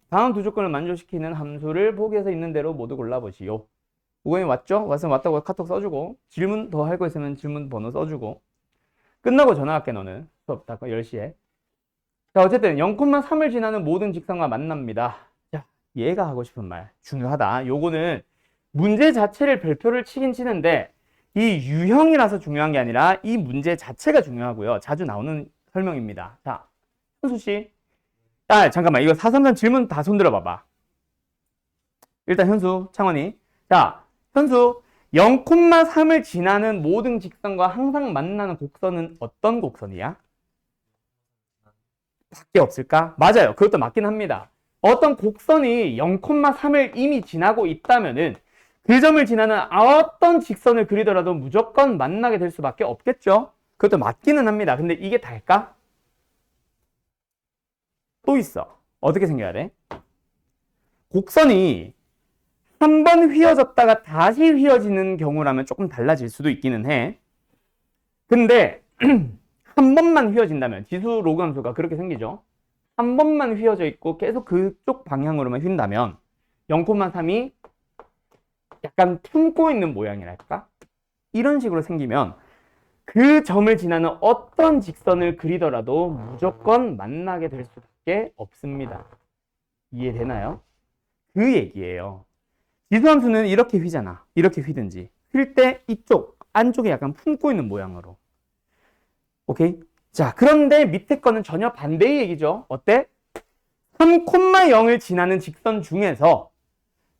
다음 두 조건을 만족시키는 함수를 보기에서 있는 대로 모두 골라보시오. 우건이 왔죠? 왔으면 왔다고 카톡 써주고, 질문 더 할 거 있으면 질문 번호 써주고, 끝나고 전화할게. 너는 수업 다 10시에. 자, 어쨌든 0,3을 지나는 모든 직선과 만납니다. 자, 얘가 하고 싶은 말 중요하다. 요거는 문제 자체를 별표를 치긴 치는데 이 유형이라서 중요한 게 아니라 이 문제 자체가 중요하고요. 자주 나오는 설명입니다. 자, 현수씨. 잠깐만. 이거 433 질문 다 손들어 봐봐. 일단 현수, 창원이. 자, 현수. 0,3을 지나는 모든 직선과 항상 만나는 곡선은 어떤 곡선이야? 밖에 없을까? 맞아요. 그것도 맞긴 합니다. 어떤 곡선이 0,3을 이미 지나고 있다면은 그 점을 지나는 어떤 직선을 그리더라도 무조건 만나게 될 수밖에 없겠죠? 그것도 맞기는 합니다. 근데 이게 다일까? 또 있어. 어떻게 생겨야 돼? 곡선이 한 번 휘어졌다가 다시 휘어지는 경우라면 조금 달라질 수도 있기는 해. 근데 한 번만 휘어진다면 지수 로그 함수가 그렇게 생기죠. 한 번만 휘어져 있고 계속 그쪽 방향으로만 휜다면 0,3이 약간 품고 있는 모양이랄까? 이런 식으로 생기면 그 점을 지나는 어떤 직선을 그리더라도 무조건 만나게 될 수밖에 없습니다. 이해되나요? 그 얘기예요. 지수함수는 이렇게 휘잖아. 이렇게 휘든지. 휠 때 이쪽, 안쪽에 약간 품고 있는 모양으로. 오케이? 자, 그런데 밑에 거는 전혀 반대의 얘기죠. 어때? 3,0을 지나는 직선 중에서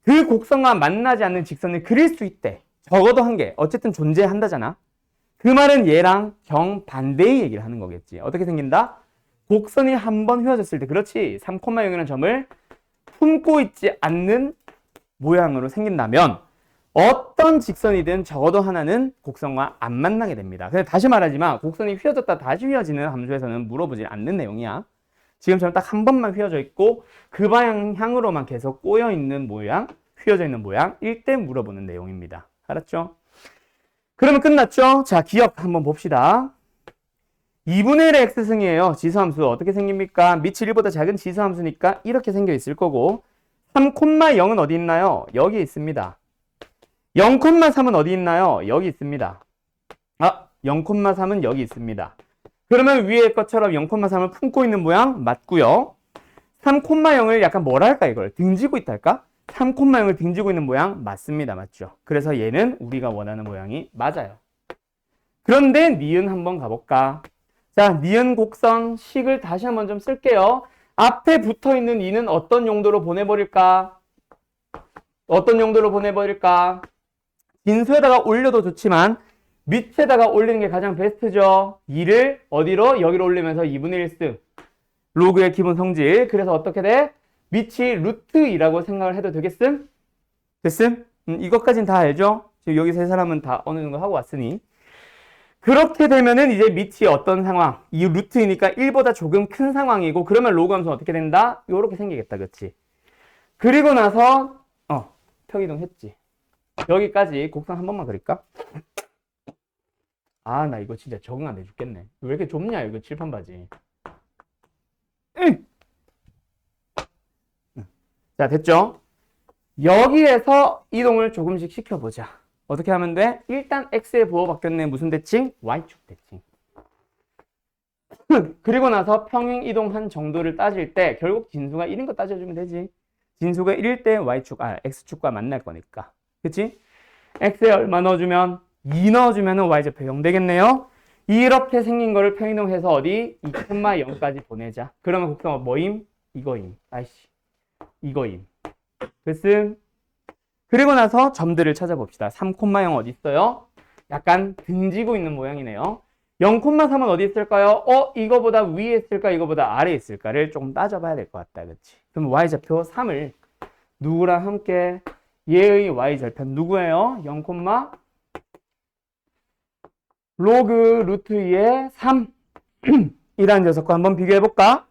그 곡선과 만나지 않는 직선을 그릴 수 있대. 적어도 한 개. 어쨌든 존재한다잖아. 그 말은 얘랑 정반대의 얘기를 하는 거겠지. 어떻게 생긴다? 곡선이 한 번 휘어졌을 때, 그렇지. 3,0이라는 점을 품고 있지 않는 모양으로 생긴다면 어떤 직선이든 적어도 하나는 곡선과 안 만나게 됩니다. 근데 다시 말하지만 곡선이 휘어졌다 다시 휘어지는 함수에서는 물어보지 않는 내용이야. 지금처럼 딱 한 번만 휘어져 있고 그 방향으로만 계속 꼬여 있는 모양, 휘어져 있는 모양일 때 물어보는 내용입니다. 알았죠? 그러면 끝났죠? 자, 기억 한번 봅시다. 2분의 1의 x승이에요. 지수함수 어떻게 생깁니까? 밑이 1보다 작은 지수함수니까 이렇게 생겨 있을 거고 3,0은 어디 있나요? 여기 있습니다. 0,3은 어디 있나요? 여기 있습니다. 0,3은 여기 있습니다. 그러면 위에 것처럼 0,3을 품고 있는 모양 맞고요. 3,0을 약간 뭐랄까 이걸 등지고 있달까? 3,0을 등지고 있는 모양 맞습니다. 맞죠? 그래서 얘는 우리가 원하는 모양이 맞아요. 그런데 니은 한번 가볼까? 자, 니은 곡선 식을 다시 한번 좀 쓸게요. 앞에 붙어있는 이는 어떤 용도로 보내버릴까? 어떤 용도로 보내버릴까? 진수에다가 올려도 좋지만 밑에다가 올리는 게 가장 베스트죠. 2를 어디로? 여기로 올리면서 2분의 1승. 로그의 기본 성질. 그래서 어떻게 돼? 밑이 루트 2라고 생각을 해도 되겠음? 됐음? 이것까진 다 알죠? 지금 여기 세 사람은 다 어느 정도 하고 왔으니. 그렇게 되면은 이제 밑이 어떤 상황? 이 루트이니까 1보다 조금 큰 상황이고 그러면 로그 함수는 어떻게 된다? 요렇게 생기겠다. 그치? 그리고 나서 평이동 했지. 여기까지 곡선 한 번만 그릴까? 나 이거 진짜 적응 안 해죽겠네. 왜 이렇게 좁냐 이거 칠판 바지. 자, 됐죠? 여기에서 이동을 조금씩 시켜보자. 어떻게 하면 돼? 일단 x에 부호 바뀌었네. 무슨 대칭? y축 대칭. 그리고 나서 평행 이동한 정도를 따질 때 결국 진수가 1인 거 따져주면 되지. 진수가 1일 때 y축, x축과 만날 거니까. 그치? x에 얼마 넣어주면? 2 넣어주면 y좌표 0 되겠네요. 이렇게 생긴 거를 평행이동해서 어디? 2,0까지 보내자. 그러면 곡선 뭐임? 이거임. 이거임. 됐음? 그리고 나서 점들을 찾아봅시다. 3,0 어디 있어요? 약간 등지고 있는 모양이네요. 0,3은 어디 있을까요? 이거보다 위에 있을까? 이거보다 아래에 있을까를 조금 따져봐야 될 것 같다. 그치? 그럼 y좌표 3을 누구랑 함께? 얘의 y절편 누구예요? 0, 로그 루트 2의 3 이라는 녀석과 한번 비교해볼까?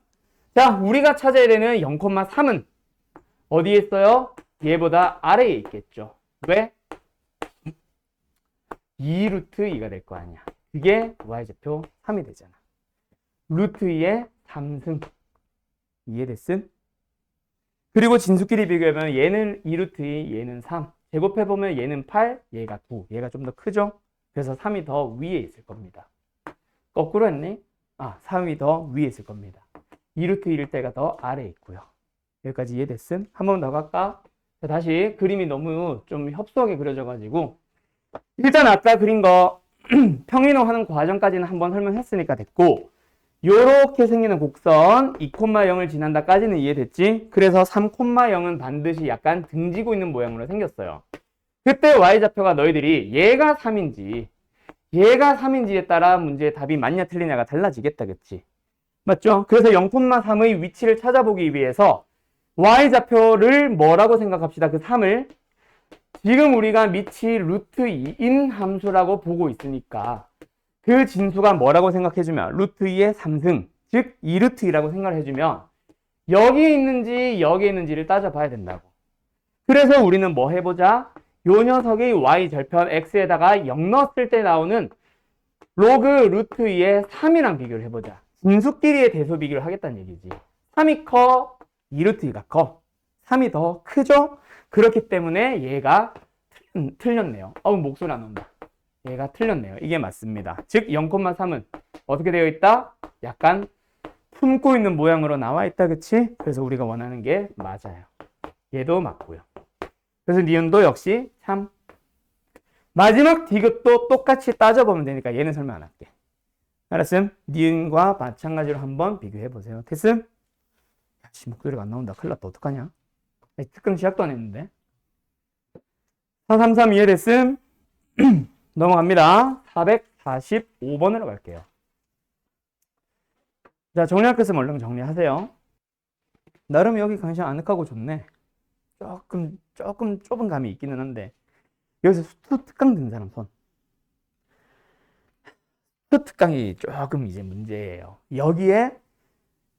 자, 우리가 찾아야 되는 0,3은 어디에 있어요? 얘보다 아래에 있겠죠. 왜? 2 루트 2가 될 거 아니야. 그게 y좌표 3이 되잖아. 루트 2의 3승. 이해됐음? 그리고 진수끼리 비교하면 얘는 2 루트 2, 얘는 3. 제곱해보면 얘는 8, 얘가 9. 얘가 좀 더 크죠? 그래서 3이 더 위에 있을 겁니다. 거꾸로 했네? 3이 더 위에 있을 겁니다. 2 루트 1일 때가 더 아래에 있고요. 여기까지 이해됐음? 한 번 더 갈까? 자, 다시 그림이 너무 좀 협소하게 그려져가지고 일단 아까 그린 거 평행이동하는 과정까지는 한번 설명했으니까 됐고 요렇게 생기는 곡선 2,0을 지난다까지는 이해됐지? 그래서 3,0은 반드시 약간 등지고 있는 모양으로 생겼어요. 그때 y좌표가 너희들이 얘가 3인지 얘가 3인지에 따라 문제의 답이 맞냐 틀리냐가 달라지겠다, 그치? 맞죠? 그래서 0,3의 위치를 찾아보기 위해서 y좌표를 뭐라고 생각합시다. 그 3을 지금 우리가 밑이 루트 2인 함수라고 보고 있으니까 그 진수가 뭐라고 생각해주면 루트 2의 3승, 즉 2루트 2라고 생각을 해주면 여기에 있는지 여기에 있는지를 따져봐야 된다고. 그래서 우리는 뭐 해보자? 요 녀석의 y절편 x에다가 0 넣었을 때 나오는 로그 루트 2의 3이랑 비교를 해보자. 진수끼리의 대소 비교를 하겠다는 얘기지. 3이 커, 2루트 2가 커. 3이 더 크죠? 그렇기 때문에 얘가 틀렸네요. 목소리 안 나온다. 얘가 틀렸네요. 이게 맞습니다. 즉 0,3은 어떻게 되어 있다? 약간 품고 있는 모양으로 나와 있다. 그치? 그래서 우리가 원하는 게 맞아요. 얘도 맞고요. 그래서 니은도 역시 참. 마지막 디귿도 똑같이 따져보면 되니까 얘는 설명 안 할게. 알았음? 니은과 마찬가지로 한번 비교해보세요. 됐음? 야, 목소리가 안 나온다. 큰일 났다. 어떡하냐? 특강 시작도 안 했는데. 433 이해됐음? 넘어갑니다. 445번으로 갈게요. 자, 정리할 것은 얼른 정리하세요. 나름 여기 강시 아늑하고 좋네. 조금 좁은 감이 있기는 한데 여기서 수특 특강 든 사람 손. 수특 특강이 조금 이제 문제예요. 여기에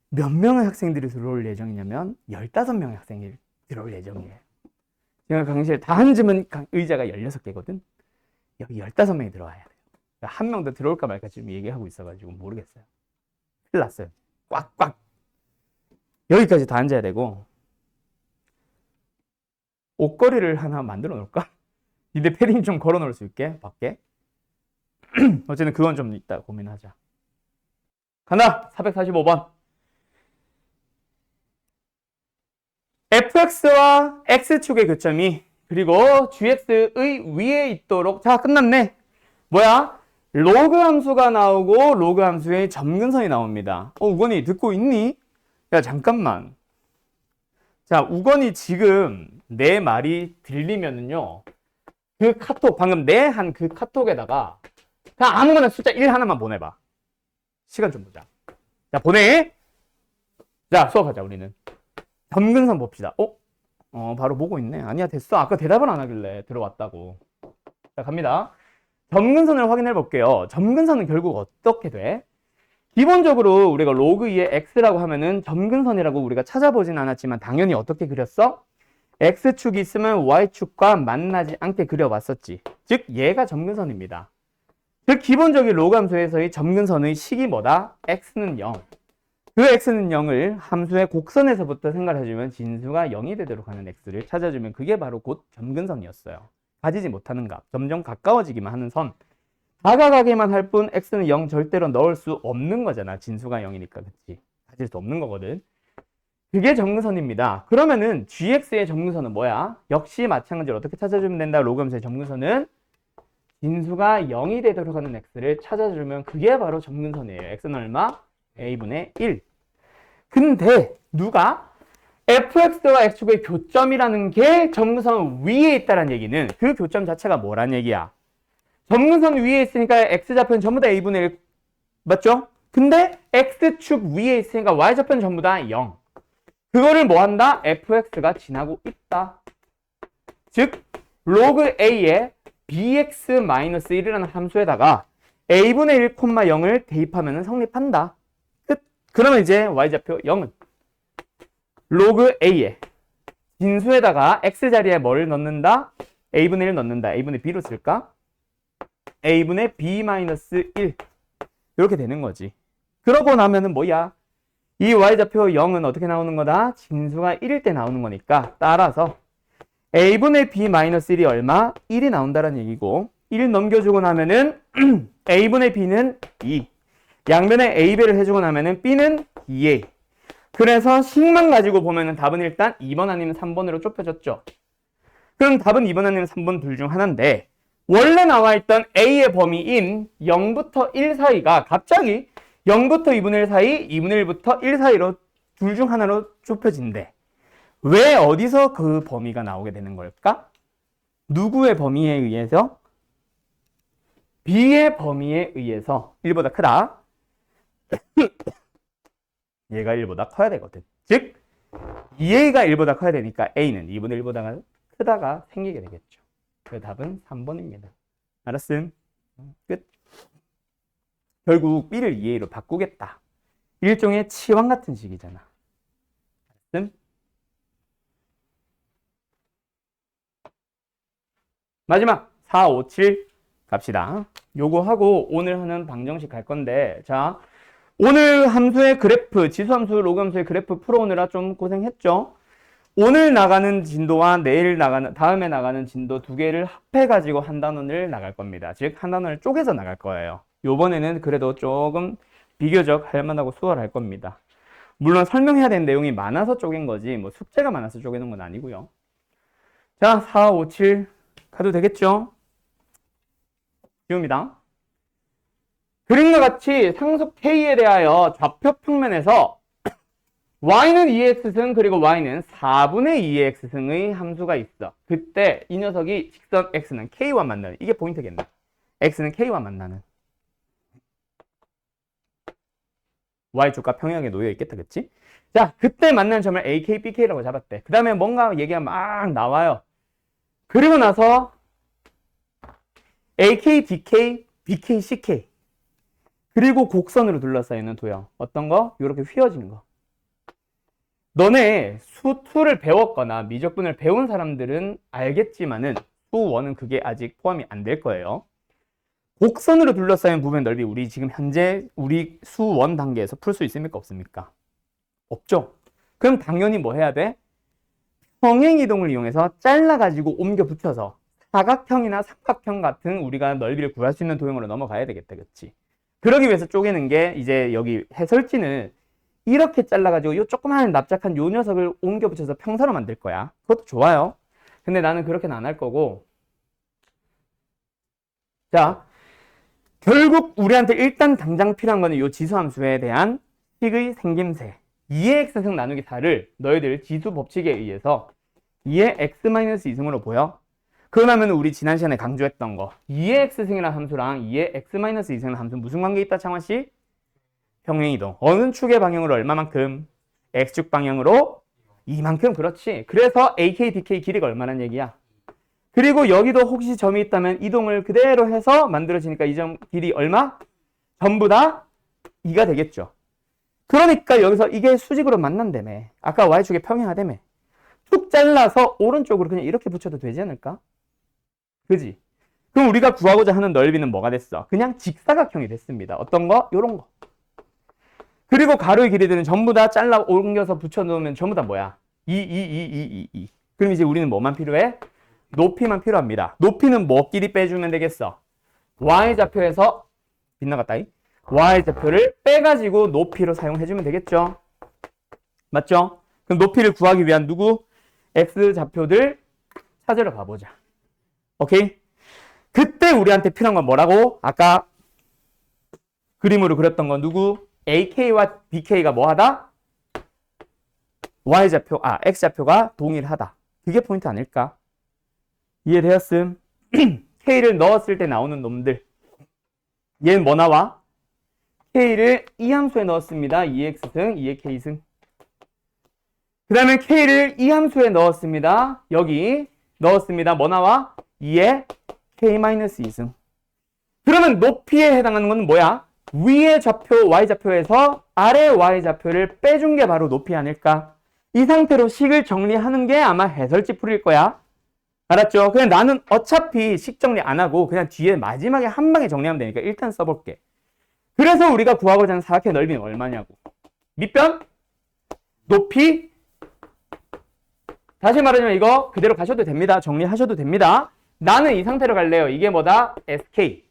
몇 명의 학생들이 들어올 예정이냐면 15명의 학생이 들어올 예정이에요. 제가 강의실 다 앉으면 의자가 16개거든. 여기 15명이 들어와야 돼요. 한 명 더 들어올까 말까 지금 얘기하고 있어가지고 모르겠어요. 큰일 났어요. 꽉꽉. 여기까지 다 앉아야 되고 옷걸이를 하나 만들어 놓을까? 니네 패딩 좀 걸어 놓을 수 있게 밖에. 어쨌든 그건 좀 이따 고민하자. 간다. 445번. fx와 x축의 교점이 그리고 gx의 위에 있도록. 자, 끝났네. 뭐야? 로그 함수가 나오고 로그 함수의 점근선이 나옵니다. 우건이 듣고 있니? 야, 잠깐만. 자, 우건이 지금 내 말이 들리면은요, 그 카톡, 방금 내 한 그 카톡에다가 그냥 아무거나 숫자 1 하나만 보내봐. 시간 좀 보자. 자, 보내. 자, 수업하자, 우리는. 점근선 봅시다. 바로 보고 있네. 아니야, 됐어. 아까 대답을 안 하길래 들어왔다고. 자, 갑니다. 점근선을 확인해 볼게요. 점근선은 결국 어떻게 돼? 기본적으로 우리가 로그 2의 x라고 하면은 점근선이라고 우리가 찾아보진 않았지만 당연히 어떻게 그렸어? x축이 있으면 y축과 만나지 않게 그려왔었지. 즉 얘가 점근선입니다. 즉 기본적인 로그 함수에서의 점근선의 식이 뭐다? x는 0. 그 x는 0을 함수의 곡선에서부터 생각해주면 진수가 0이 되도록 하는 x를 찾아주면 그게 바로 곧 점근선이었어요. 가지지 못하는 값, 점점 가까워지기만 하는 선. 다가가기만 할 뿐 x는 0 절대로 넣을 수 없는 거잖아. 진수가 0이니까. 그치? 가질 수 없는 거거든. 그게 점근선입니다. 그러면은 gx의 점근선은 뭐야? 역시 마찬가지로 어떻게 찾아주면 된다? 로그 함수의 점근선은 진수가 0이 되도록 하는 x를 찾아주면 그게 바로 점근선이에요. x는 얼마? a분의 1. 근데 누가? fx와 x축의 교점이라는 게 점근선 위에 있다는 얘기는 그 교점 자체가 뭐란 얘기야? 점근선 위에 있으니까 x좌표는 전부 다 a분의 1 맞죠? 근데 x축 위에 있으니까 y좌표는 전부 다 0. 그거를 뭐 한다? fx가 지나고 있다. 즉 로그 a에 bx-1이라는 함수에다가 a분의 1, 0을 대입하면 성립한다. 끝. 그러면 이제 y좌표 0은 로그 a에 진수에다가 x 자리에 뭐를 넣는다? a분의 1 넣는다. a분의 b로 쓸까? a분의 b-1 이렇게 되는 거지. 그러고 나면은 뭐야? 이 y좌표 0은 어떻게 나오는 거다? 진수가 1일 때 나오는 거니까 따라서 a분의 b-1이 얼마? 1이 나온다는 얘기고 1 넘겨주고 나면은 a분의 b는 2 양변에 a배를 해주고 나면은 b는 2a 그래서 식만 가지고 보면은 답은 일단 2번 아니면 3번으로 좁혀졌죠. 그럼 답은 2번 아니면 3번 둘 중 하나인데 원래 나와 있던 a의 범위인 0부터 1 사이가 갑자기 0부터 2분의 1 사이, 2분의 1부터 1 사이로 둘 중 하나로 좁혀진대. 왜 어디서 그 범위가 나오게 되는 걸까? 누구의 범위에 의해서? b의 범위에 의해서 1보다 크다. 얘가 1보다 커야 되거든. 즉 2a가 1보다 커야 되니까 a는 2분의 1보다 크다가 생기게 되겠죠. 그 답은 3번입니다. 알았음? 끝. 결국 b를 2a로 바꾸겠다. 일종의 치환 같은 식이잖아. 알았음? 마지막 4, 5, 7 갑시다. 요거 하고 오늘 하는 방정식 갈 건데 자 오늘 함수의 그래프, 지수함수, 로그함수의 그래프 풀어오느라 좀 고생했죠? 오늘 나가는 진도와 내일 나가는, 다음에 나가는 진도 두 개를 합해가지고 한 단원을 나갈 겁니다. 즉, 한 단원을 쪼개서 나갈 거예요. 요번에는 그래도 조금 비교적 할만하고 수월할 겁니다. 물론 설명해야 되는 내용이 많아서 쪼갠 거지, 뭐 숙제가 많아서 쪼개는 건 아니고요. 자, 4, 5, 7 가도 되겠죠? 지웁니다. 그림과 같이 상속 K에 대하여 좌표 평면에서 y는 2x승 그리고 y는 4분의 2의 x승의 함수가 있어. 그때 이 녀석이 직선 x는 k와 만나는 이게 포인트겠네. x는 k와 만나는 y축과 평행하게 놓여 있겠다 그치? 자 그때 만나는 점을 AK, BK라고 잡았대. 그 다음에 뭔가 얘기가 막 나와요. 그리고 나서 AK, DK, BK, CK 그리고 곡선으로 둘러싸이는 도형 어떤 거? 이렇게 휘어진 거. 너네 수2를 배웠거나 미적분을 배운 사람들은 알겠지만은 수1은 그게 아직 포함이 안 될 거예요. 곡선으로 둘러싸인 부분 넓이 우리 지금 현재 우리 수1 단계에서 풀 수 있습니까? 없습니까? 없죠. 그럼 당연히 뭐 해야 돼? 평행이동을 이용해서 잘라가지고 옮겨 붙여서 사각형이나 삼각형 같은 우리가 넓이를 구할 수 있는 도형으로 넘어가야 되겠다. 그치? 그러기 위해서 쪼개는 게 이제 여기 해설지는 이렇게 잘라가지고 요 조그마한 납작한 요 녀석을 옮겨 붙여서 평선을 만들 거야. 그것도 좋아요. 근데 나는 그렇게는 안 할 거고. 자, 결국 우리한테 일단 당장 필요한 거는 요 지수함수에 대한 식의 생김새. 2의 x승 나누기 4를 너희들 지수 법칙에 의해서 2의 x-2승으로 보여. 그러면 우리 지난 시간에 강조했던 거 2의 x승이라는 함수랑 2의 x-2승이라는 함수 무슨 관계 있다 창환씨? 평행이동. 어느 축의 방향으로 얼마만큼? x축 방향으로 이만큼. 그렇지. 그래서 AK, DK 길이가 얼마란 얘기야. 그리고 여기도 혹시 점이 있다면 이동을 그대로 해서 만들어지니까 이 점 길이 얼마? 전부 다 2가 되겠죠. 그러니까 여기서 이게 수직으로 만난다며. 아까 y축에 평행하다며. 툭 잘라서 오른쪽으로 그냥 이렇게 붙여도 되지 않을까? 그지? 그럼 우리가 구하고자 하는 넓이는 뭐가 됐어? 그냥 직사각형이 됐습니다. 어떤 거? 요런 거. 그리고 가로의 길이들은 전부 다 잘라 옮겨서 붙여놓으면 전부 다 뭐야? 2. 그럼 이제 우리는 뭐만 필요해? 높이만 필요합니다. 높이는 뭐끼리 빼주면 되겠어? y좌표에서 빗나갔다이 y좌표를 빼가지고 높이로 사용해주면 되겠죠? 맞죠? 그럼 높이를 구하기 위한 누구? x좌표들 찾으러 가보자. 오케이? 그때 우리한테 필요한 건 뭐라고? 아까 그림으로 그렸던 건 누구? AK와 BK가 뭐하다? Y좌표, X좌표가 동일하다. 그게 포인트 아닐까? 이해되었음? K를 넣었을 때 나오는 놈들. 얘는 뭐 나와? K를 이 함수에 넣었습니다. 2X승, 2의 K승. 그 다음에 K를 이 함수에 넣었습니다. 여기 넣었습니다. 뭐 나와? 2의 K-2승. 그러면 높이에 해당하는 건 뭐야? 위의 좌표 Y좌표에서 아래 Y좌표를 빼준 게 바로 높이 아닐까? 이 상태로 식을 정리하는 게 아마 해설지 풀일 거야. 알았죠? 그냥 나는 어차피 식 정리 안 하고 그냥 뒤에 마지막에 한 방에 정리하면 되니까 일단 써볼게. 그래서 우리가 구하고자 하는 사각형의 넓이는 얼마냐고. 밑변, 높이. 다시 말하자면 이거 그대로 가셔도 됩니다. 정리하셔도 됩니다. 나는 이 상태로 갈래요. 이게 뭐다? SK.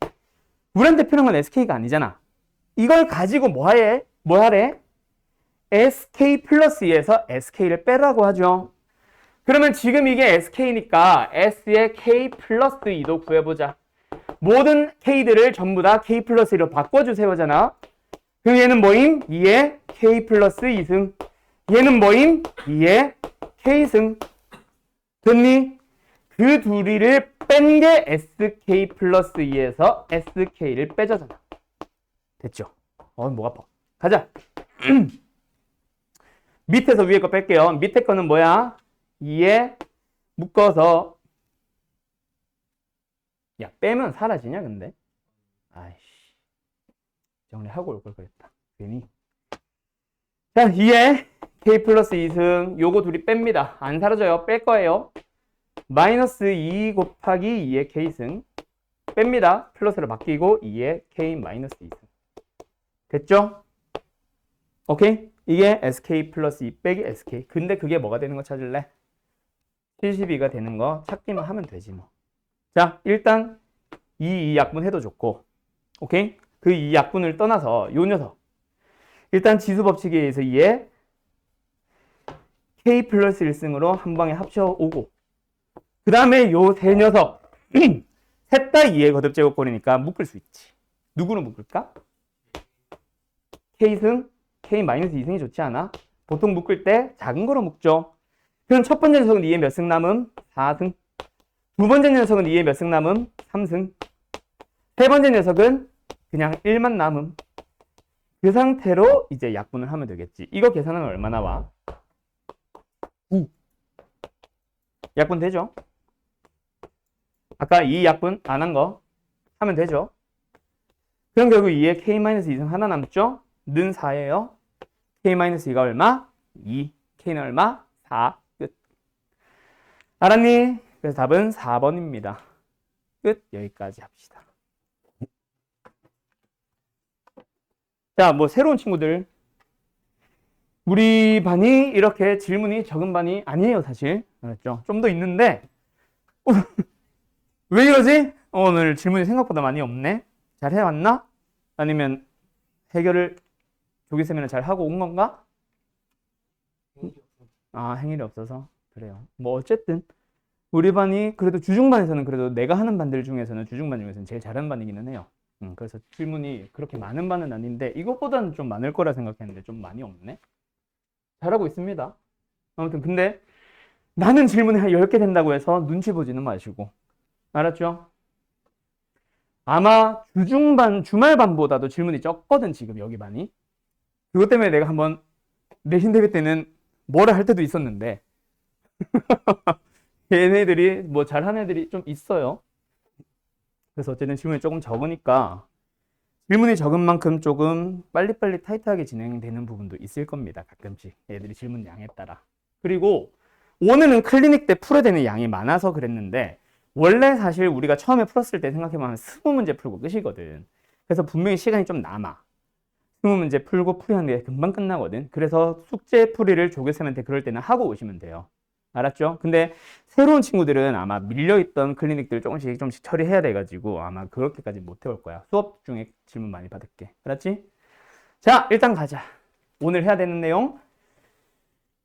우리한테 필요한 건 SK가 아니잖아. 이걸 가지고 뭐 하래? SK 플러스 2에서 SK를 빼라고 하죠. 그러면 지금 이게 SK니까 S의 K 플러스 2도 구해보자. 모든 K들을 전부 다 K 플러스 2로 바꿔주세요잖아. 그럼 얘는 뭐임? 2의 K 플러스 2승. 얘는 뭐임? 2의 K승. 됐니? 그 둘이를 뺀 게 SK 플러스 2에서 SK를 빼자잖아. 됐죠? 목 아파. 가자. 밑에서 위에 거 뺄게요. 밑에 거는 뭐야? 2에 묶어서. 야, 빼면 사라지냐 근데? 아이씨, 정리하고 올 걸 그랬다 괜히. 자, 2에 K 플러스 2승. 요거 둘이 뺍니다. 안 사라져요. 뺄 거예요. 마이너스 2 곱하기 2의 K승 뺍니다. 플러스로 바뀌고 2의 K 마이너스 2승. 됐죠? 오케이? 이게 SK 플러스 2 빼기 SK. 근데 그게 뭐가 되는 거 찾을래? 72가 되는 거 찾기만 하면 되지 뭐. 자, 일단 이 약분 해도 좋고, 오케이? 그 이 약분을 떠나서 요 녀석. 일단 지수 법칙에 의해서 2에 K 플러스 1승으로 한 방에 합쳐오고, 그 다음에 요 세 녀석 셋 다 2의 거듭제곱꼴이니까 묶을 수 있지. 누구로 묶을까? K승, K 마이너스 2승이 좋지 않아? 보통 묶을 때 작은 거로 묶죠. 그럼 첫 번째 녀석은 2의 몇 승 남음? 4승. 두 번째 녀석은 2의 몇 승 남음? 3승. 세 번째 녀석은 그냥 1만 남음. 그 상태로 이제 약분을 하면 되겠지. 이거 계산하면 얼마 나와? 9. 약분 되죠? 아까 이 약분 안 한 거 하면 되죠? 그럼 결국 2에 K-2승 하나 남죠? 는 4예요. K-2가 얼마? 2. K는 얼마? 4. 끝. 알았니? 그래서 답은 4번입니다. 끝. 여기까지 합시다. 자, 뭐 새로운 친구들. 우리 반이 이렇게 질문이 적은 반이 아니에요, 사실. 알았죠? 좀 더 있는데 왜 이러지? 오늘 질문이 생각보다 많이 없네. 잘 해왔나? 아니면 해결을 조기쌤이랑 잘 하고 온 건가? 아, 행일이 없어서. 그래요. 뭐 어쨌든 우리 반이 그래도 주중반에서는 그래도 내가 하는 반들 중에서는 주중반 중에서는 제일 잘하는 반이기는 해요. 그래서 질문이 그렇게 많은 반은 아닌데 이것보다는 좀 많을 거라 생각했는데 좀 많이 없네. 잘하고 있습니다. 아무튼 근데 나는 질문이 한 10개 된다고 해서 눈치 보지는 마시고. 알았죠? 아마 주중반, 주말반보다도 질문이 적거든, 지금 여기 반이. 그것 때문에 내가 한번 내신 대회 때는 뭐라 할 때도 있었는데 얘네들이 뭐 잘하는 애들이 좀 있어요. 그래서 어쨌든 질문이 조금 적으니까 질문이 적은 만큼 조금 빨리빨리 타이트하게 진행되는 부분도 있을 겁니다. 가끔씩 애들이 질문 양에 따라. 그리고 오늘은 클리닉 때 풀어야 되는 양이 많아서 그랬는데 원래 사실 우리가 처음에 풀었을 때 생각해보면 20문제 풀고 끝이거든. 그래서 분명히 시간이 좀 남아. 20문제 풀고 풀이하는 게 금방 끝나거든. 그래서 숙제 풀이를 조교쌤한테 그럴 때는 하고 오시면 돼요. 알았죠? 근데 새로운 친구들은 아마 밀려있던 클리닉들 조금씩 처리해야 돼가지고 아마 그렇게까지 못 해올 거야. 수업 중에 질문 많이 받을게. 알았지? 자, 일단 가자. 오늘 해야 되는 내용.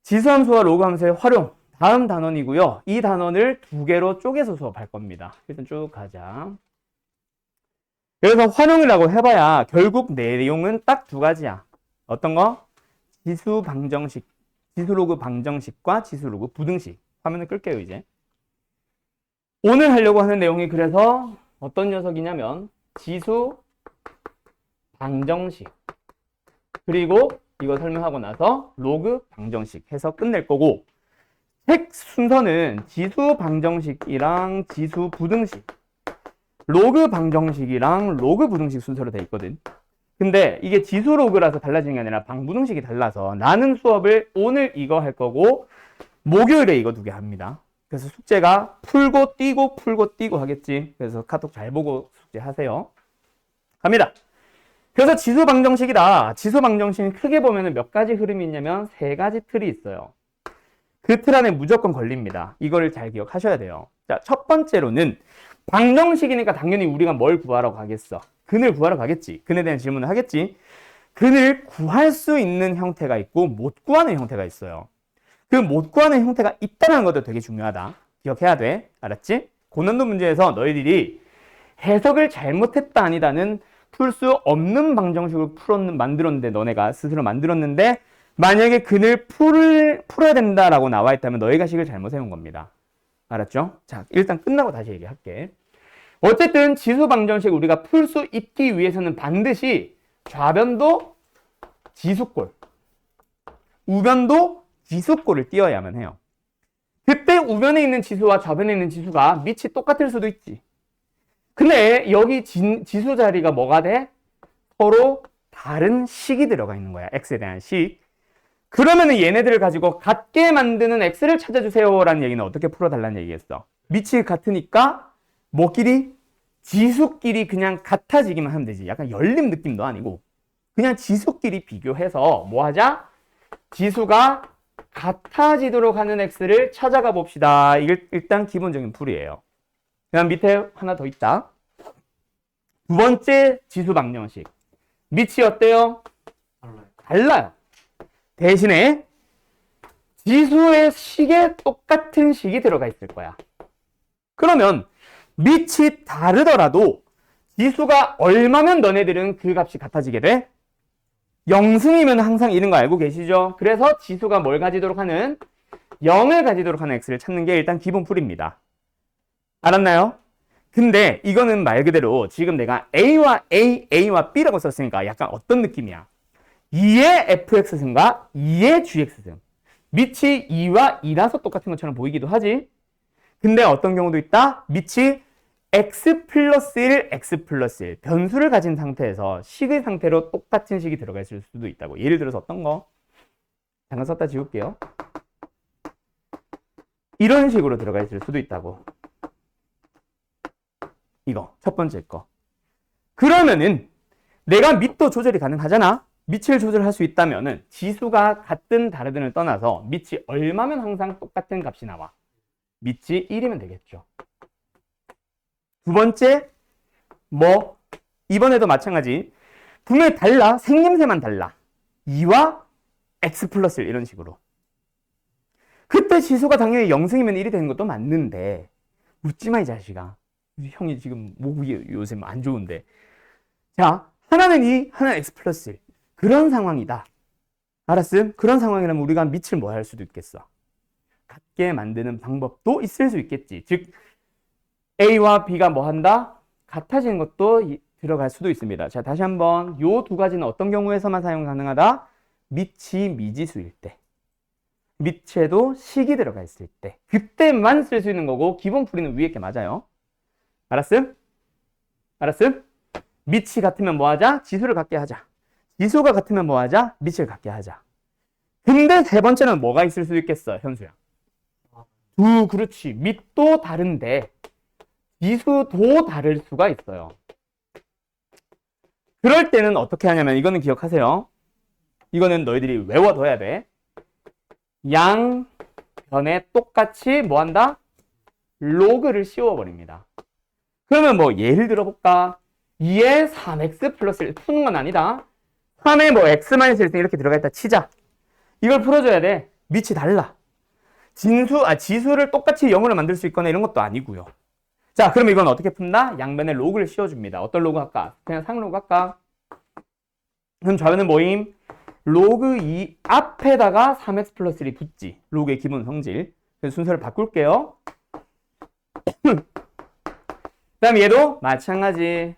지수함수와 로그함수의 활용. 다음 단원이고요. 이 단원을 2개로 쪼개서 수업할 겁니다. 일단 쭉 가자. 그래서 활용이라고 해봐야 결국 내용은 딱 2가지야. 어떤 거? 지수 방정식, 지수로그 방정식과 지수로그 부등식. 화면을 끌게요, 이제. 오늘 하려고 하는 내용이 그래서 어떤 녀석이냐면 지수 방정식. 그리고 이거 설명하고 나서 로그 방정식 해서 끝낼 거고 책 순서는 지수 방정식이랑 지수 부등식, 로그 방정식이랑 로그 부등식 순서로 돼 있거든. 근데 이게 지수 로그라서 달라지는 게 아니라 방부등식이 달라서 나는 수업을 오늘 이거 할 거고 목요일에 이거 2개 합니다. 그래서 숙제가 풀고 띄고 하겠지. 그래서 카톡 잘 보고 숙제하세요. 갑니다. 그래서 지수 방정식이다. 지수 방정식은 크게 보면 몇 가지 흐름이 있냐면 3가지 틀이 있어요. 그 틀 안에 무조건 걸립니다. 이거를 잘 기억하셔야 돼요. 자, 첫 번째로는 방정식이니까 당연히 우리가 뭘 구하러 가겠어? 근을 구하러 가겠지. 근에 대한 질문을 하겠지. 근을 구할 수 있는 형태가 있고 못 구하는 형태가 있어요. 그 못 구하는 형태가 있다는 것도 되게 중요하다. 기억해야 돼. 알았지? 고난도 문제에서 너희들이 해석을 잘못했다 아니다는 풀 수 없는 방정식을 만들었는데 너네가 스스로 만들었는데 만약에 근을 풀어야 된다라고 나와 있다면 너희가 식을 잘못 세운 겁니다. 알았죠? 자, 일단 끝나고 다시 얘기할게. 어쨌든 지수 방정식 우리가 풀 수 있기 위해서는 반드시 좌변도 지수꼴, 우변도 지수꼴을 띄어야만 해요. 그때 우변에 있는 지수와 좌변에 있는 지수가 밑이 똑같을 수도 있지. 근데 여기 지수 자리가 뭐가 돼? 서로 다른 식이 들어가 있는 거야. x에 대한 식. 그러면은 얘네들을 가지고 같게 만드는 x를 찾아주세요 라는 얘기는 어떻게 풀어달라는 얘기겠어? 밑이 같으니까 뭐끼리? 지수끼리 그냥 같아지기만 하면 되지. 약간 열림 느낌도 아니고 그냥 지수끼리 비교해서 뭐 하자? 지수가 같아지도록 하는 x를 찾아가 봅시다. 이게 일단 기본적인 풀이에요. 그 다음 밑에 하나 더 있다. 2번째 지수 방정식. 밑이 어때요? 달라요. 대신에 지수의 식에 똑같은 식이 들어가 있을 거야. 그러면 밑이 다르더라도 지수가 얼마면 너네들은 그 값이 같아지게 돼? 0승이면 항상 이런 거 알고 계시죠? 그래서 지수가 뭘 가지도록 하는? 0을 가지도록 하는 x를 찾는 게 일단 기본 풀입니다. 알았나요? 근데 이거는 말 그대로 지금 내가 A와 B라고 썼으니까 약간 어떤 느낌이야? 2의 fx승과 2의 gx승. 밑이 2와 2라서 똑같은 것처럼 보이기도 하지. 근데 어떤 경우도 있다? 밑이 x 플러스 1, x 플러스 1 변수를 가진 상태에서 식의 상태로 똑같은 식이 들어가 있을 수도 있다고. 예를 들어서 어떤 거? 잠깐 썼다 지울게요. 이런 식으로 들어가 있을 수도 있다고. 이거 첫 번째 거. 그러면은 내가 밑도 조절이 가능하잖아. 밑을 조절할 수 있다면은 지수가 같든 다르든을 떠나서 밑이 얼마면 항상 똑같은 값이 나와? 밑이 1이면 되겠죠. 두 번째, 이번에도 마찬가지. 분명히 달라. 생김새만 달라. 2와 x 플러스 1 이런 식으로. 그때 지수가 당연히 0승이면 1이 되는 것도 맞는데 웃지 마 이 자식아. 형이 지금 목이 요새 안 좋은데. 자, 하나는 2, 하나는 x 플러스 1. 그런 상황이다. 알았음? 그런 상황이라면 우리가 밑을 뭐 할 수도 있겠어? 같게 만드는 방법도 있을 수 있겠지. 즉 A와 B가 뭐 한다? 같아지는 것도 들어갈 수도 있습니다. 자, 다시 한번 요 2가지는 어떤 경우에서만 사용 가능하다? 밑이 미지수일 때. 밑에도 식이 들어가 있을 때. 그때만 쓸 수 있는 거고 기본 풀이는 위에 게 맞아요. 알았음? 알았음? 밑이 같으면 뭐 하자? 지수를 갖게 하자. 지수가 같으면 뭐 하자? 밑을 갖게 하자. 근데 세 번째는 뭐가 있을 수 있겠어, 현수야? 그렇지. 밑도 다른데 지수도 다를 수가 있어요. 그럴 때는 어떻게 하냐면 이거는 기억하세요. 이거는 너희들이 외워둬야 돼. 양변에 똑같이 뭐 한다? 로그를 씌워버립니다. 그러면 뭐 예를 들어볼까? 2에 3x 플러스 1 푸는 건 아니다. 3에 뭐 x-1 이렇게 들어가 있다 치자. 이걸 풀어줘야 돼. 밑이 달라. 지수를 똑같이 0으로 만들 수 있거나 이런 것도 아니고요. 자, 그럼 이건 어떻게 푼다? 양변에 로그를 씌워줍니다. 어떤 로그 할까? 그냥 상로그 할까? 그럼 좌변은 뭐임? 로그 2 앞에다가 3x 플러스 1이 붙지. 로그의 기본 성질. 그래서 순서를 바꿀게요. 그 다음 얘도 마찬가지.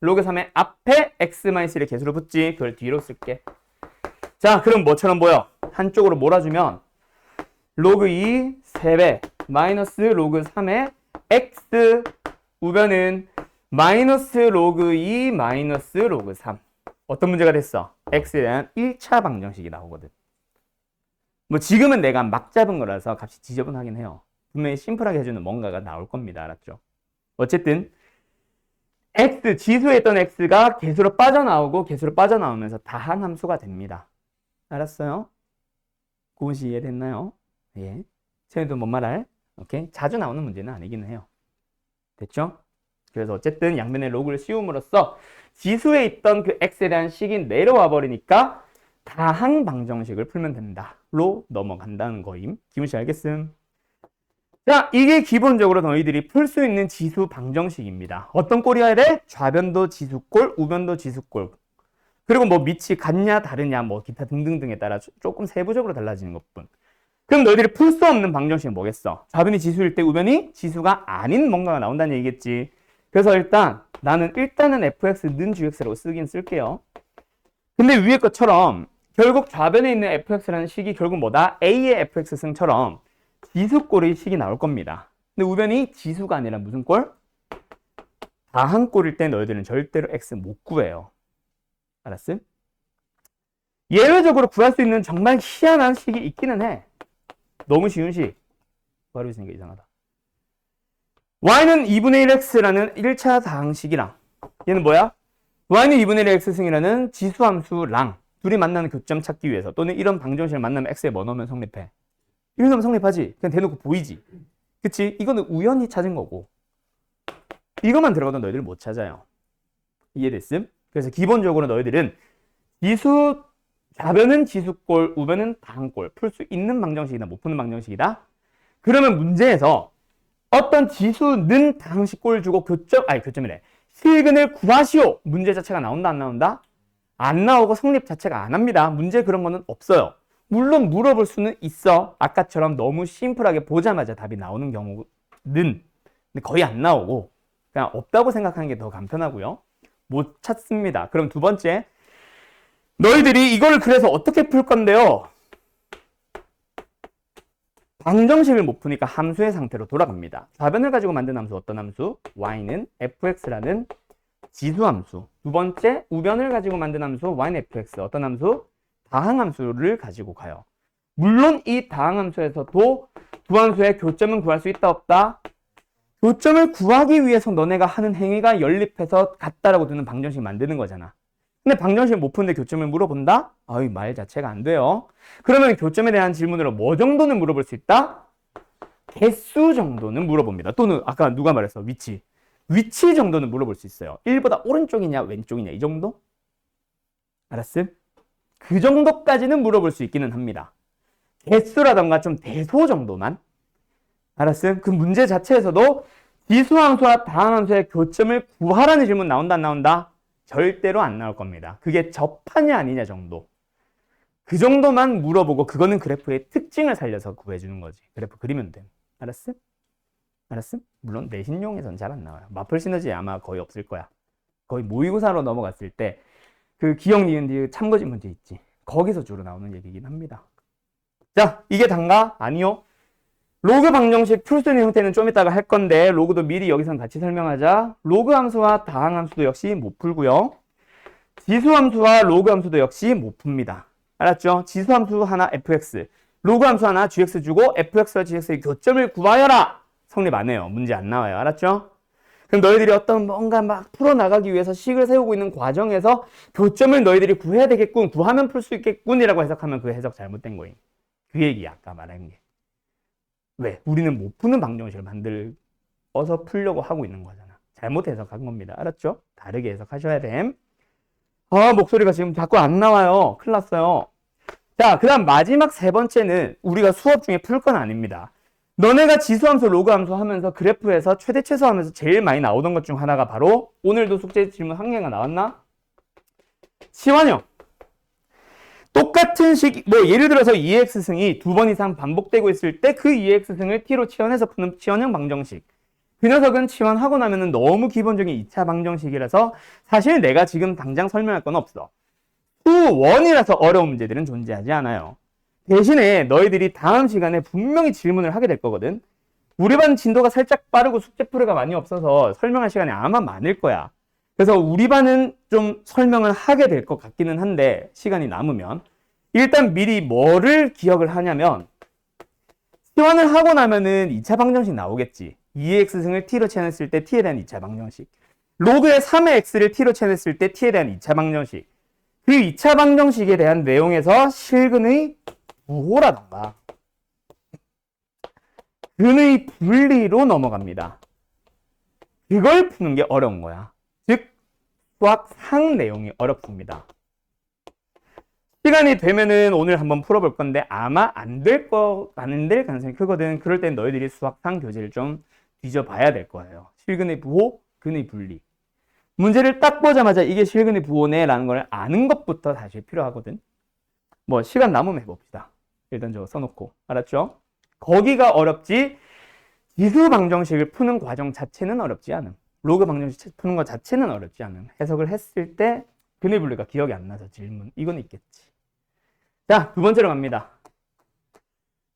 로그 3의 앞에 x-1의 개수로 붙지. 그걸 뒤로 쓸게. 자, 그럼 뭐처럼 보여? 한쪽으로 몰아주면 로그 2 3배 마이너스 로그 3의 x 우변은 마이너스 로그 2 마이너스 로그 3. 어떤 문제가 됐어? x에 대한 1차 방정식이 나오거든. 뭐 지금은 내가 막 잡은 거라서 값이 지저분하긴 해요. 분명히 심플하게 해주는 뭔가가 나올 겁니다. 알았죠? 어쨌든 x, 지수에 있던 x가 개수로 빠져나오고 개수로 빠져나오면서 다항함수가 됩니다. 알았어요? 고은씨 이해됐나요? 예. 쟤네도 뭔 말할? 오케이. 자주 나오는 문제는 아니기는 해요. 됐죠? 그래서 어쨌든 양변에 로그를 씌움으로써 지수에 있던 그 x에 대한 식이 내려와 버리니까 다항 방정식을 풀면 된다로 넘어간다는 거임. 기훈씨 알겠음? 자, 이게 기본적으로 너희들이 풀 수 있는 지수 방정식입니다. 어떤 꼴이어야 돼? 좌변도 지수꼴, 우변도 지수꼴. 그리고 뭐 밑이 같냐 다르냐 뭐 기타 등등등에 따라 조금 세부적으로 달라지는 것뿐. 그럼 너희들이 풀 수 없는 방정식은 뭐겠어? 좌변이 지수일 때 우변이 지수가 아닌 뭔가가 나온다는 얘기겠지. 그래서 나는 fx는 gx라고 쓰긴 쓸게요. 근데 위에 것처럼 결국 좌변에 있는 fx라는 식이 결국 뭐다? a의 fx승처럼 지수꼴의 식이 나올 겁니다. 근데 우변이 지수가 아니라 무슨 꼴? 다항꼴일 때 너희들은 절대로 x 못 구해요. 알았음? 예외적으로 구할 수 있는 정말 희한한 식이 있기는 해. 너무 쉬운 식. 바로 있으니까 이상하다. y는 2분의 1x라는 1차 다항식이랑 얘는 뭐야? y는 2분의 1 x승이라는 지수함수랑 둘이 만나는 교점 찾기 위해서 또는 이런 방정식을 만나면 x에 뭐 넣으면 성립해? 1 넣으면 성립하지. 그냥 대놓고 보이지. 그치? 이거는 우연히 찾은 거고 이것만 들어가도 너희들 못 찾아요. 이해됐음? 그래서 기본적으로 너희들은 좌변은 지수꼴, 우변은 다항꼴 풀 수 있는 방정식이다, 못 푸는 방정식이다. 그러면 문제에서 어떤 지수는 다항식꼴 주고 교점이래. 실근을 구하시오. 문제 자체가 나온다, 안 나온다? 안 나오고 성립 자체가 안 합니다. 문제 그런 거는 없어요. 물론 물어볼 수는 있어. 아까처럼 너무 심플하게 보자마자 답이 나오는 경우는 근데 거의 안 나오고 그냥 없다고 생각하는 게 더 간편하고요. 못 찾습니다. 그럼 두 번째, 너희들이 이걸 그래서 어떻게 풀 건데요? 방정식을 못 푸니까 함수의 상태로 돌아갑니다. 좌변을 가지고 만든 함수 어떤 함수? y는 fx라는 지수함수. 두 번째, 우변을 가지고 만든 함수 y는 fx 어떤 함수? 다항함수를 가지고 가요. 물론 이 다항함수에서도 두 함수의 교점은 구할 수 있다 없다? 교점을 구하기 위해서 너네가 하는 행위가 연립해서 같다라고 두는 방정식 만드는 거잖아. 근데 방정식을 못 푸는데 교점을 물어본다? 아이, 말 자체가 안 돼요. 그러면 교점에 대한 질문으로 뭐 정도는 물어볼 수 있다? 개수 정도는 물어봅니다. 또는 아까 누가 말했어? 위치. 위치 정도는 물어볼 수 있어요. 1보다 오른쪽이냐 왼쪽이냐 이 정도? 알았음? 그 정도까지는 물어볼 수 있기는 합니다. 개수라던가 좀 대소 정도만. 알았음? 그 문제 자체에서도 지수함수와 다항함수의 교점을 구하라는 질문 나온다 안 나온다? 절대로 안 나올 겁니다. 그게 접하냐 아니냐 정도. 그 정도만 물어보고 그거는 그래프의 특징을 살려서 구해주는 거지. 그래프 그리면 돼. 알았음? 알았음? 물론 내신용에선 잘 안 나와요. 마플 시너지 아마 거의 없을 거야. 거의 모의고사로 넘어갔을 때 그 기억 니은 뒤에 참고진 문제 있지. 거기서 주로 나오는 얘기긴 합니다. 자, 이게 단가? 아니요. 로그 방정식 풀 수 있는 형태는 좀 이따가 할 건데 로그도 미리 여기선 같이 설명하자. 로그 함수와 다항 함수도 역시 못 풀고요. 지수 함수와 로그 함수도 역시 못 풉니다. 알았죠? 지수 함수 하나 fx, 로그 함수 하나 gx 주고 fx와 gx의 교점을 구하여라. 성립 안 해요. 문제 안 나와요. 알았죠? 그럼 너희들이 어떤 뭔가 막 풀어나가기 위해서 식을 세우고 있는 과정에서 교점을 너희들이 구해야 되겠군, 구하면 풀 수 있겠군이라고 해석하면 그 해석 잘못된 거임. 그 얘기야, 아까 말한 게. 왜? 우리는 못 푸는 방정식을 만들어서 풀려고 하고 있는 거잖아. 잘못 해석한 겁니다. 알았죠? 다르게 해석하셔야 됨. 목소리가 지금 자꾸 안 나와요. 큰일 났어요. 자, 그 다음 마지막 세 번째는 우리가 수업 중에 풀 건 아닙니다. 너네가 지수함수, 로그함수 하면서 그래프에서 최대 최소 하면서 제일 많이 나오던 것 중 하나가 바로 오늘도 숙제 질문 한 개가 나왔나? 치환형. 똑같은 뭐 예를 들어서 2x승이 두 번 이상 반복되고 있을 때 그 2x승을 t로 치환해서 푸는 치환형 방정식. 그 녀석은 치환하고 나면은 너무 기본적인 2차 방정식이라서 사실 내가 지금 당장 설명할 건 없어. 수원이라서 어려운 문제들은 존재하지 않아요. 대신에 너희들이 다음 시간에 분명히 질문을 하게 될 거거든. 우리 반 진도가 살짝 빠르고 숙제 풀이가 많이 없어서 설명할 시간이 아마 많을 거야. 그래서 우리 반은 좀 설명을 하게 될 것 같기는 한데 시간이 남으면 일단 미리 뭐를 기억을 하냐면 시환을 하고 나면은 2차 방정식 나오겠지. 2의 x승을 t로 채냈을 때 t에 대한 2차 방정식. 로그의 3의 x를 t로 채냈을 때 t에 대한 2차 방정식. 그 2차 방정식에 대한 내용에서 실근의 부호라던가 근의 분리로 넘어갑니다. 그걸 푸는 게 어려운 거야. 즉 수학상 내용이 어렵습니다. 시간이 되면은 오늘 한번 풀어볼 건데 아마 안 될 가능성이 크거든. 그럴 땐 너희들이 수학상 교재를 좀 뒤져봐야 될 거예요. 실근의 부호, 근의 분리. 문제를 딱 보자마자 이게 실근의 부호네 라는 걸 아는 것부터 사실 필요하거든. 뭐 시간 남으면 해봅시다. 일단 저거 써놓고. 알았죠? 거기가 어렵지 지수 방정식을 푸는 과정 자체는 어렵지 않음. 로그 방정식 푸는 것 자체는 어렵지 않음. 해석을 했을 때 근의 분리가 기억이 안 나서 질문. 이건 있겠지. 자, 두 번째로 갑니다.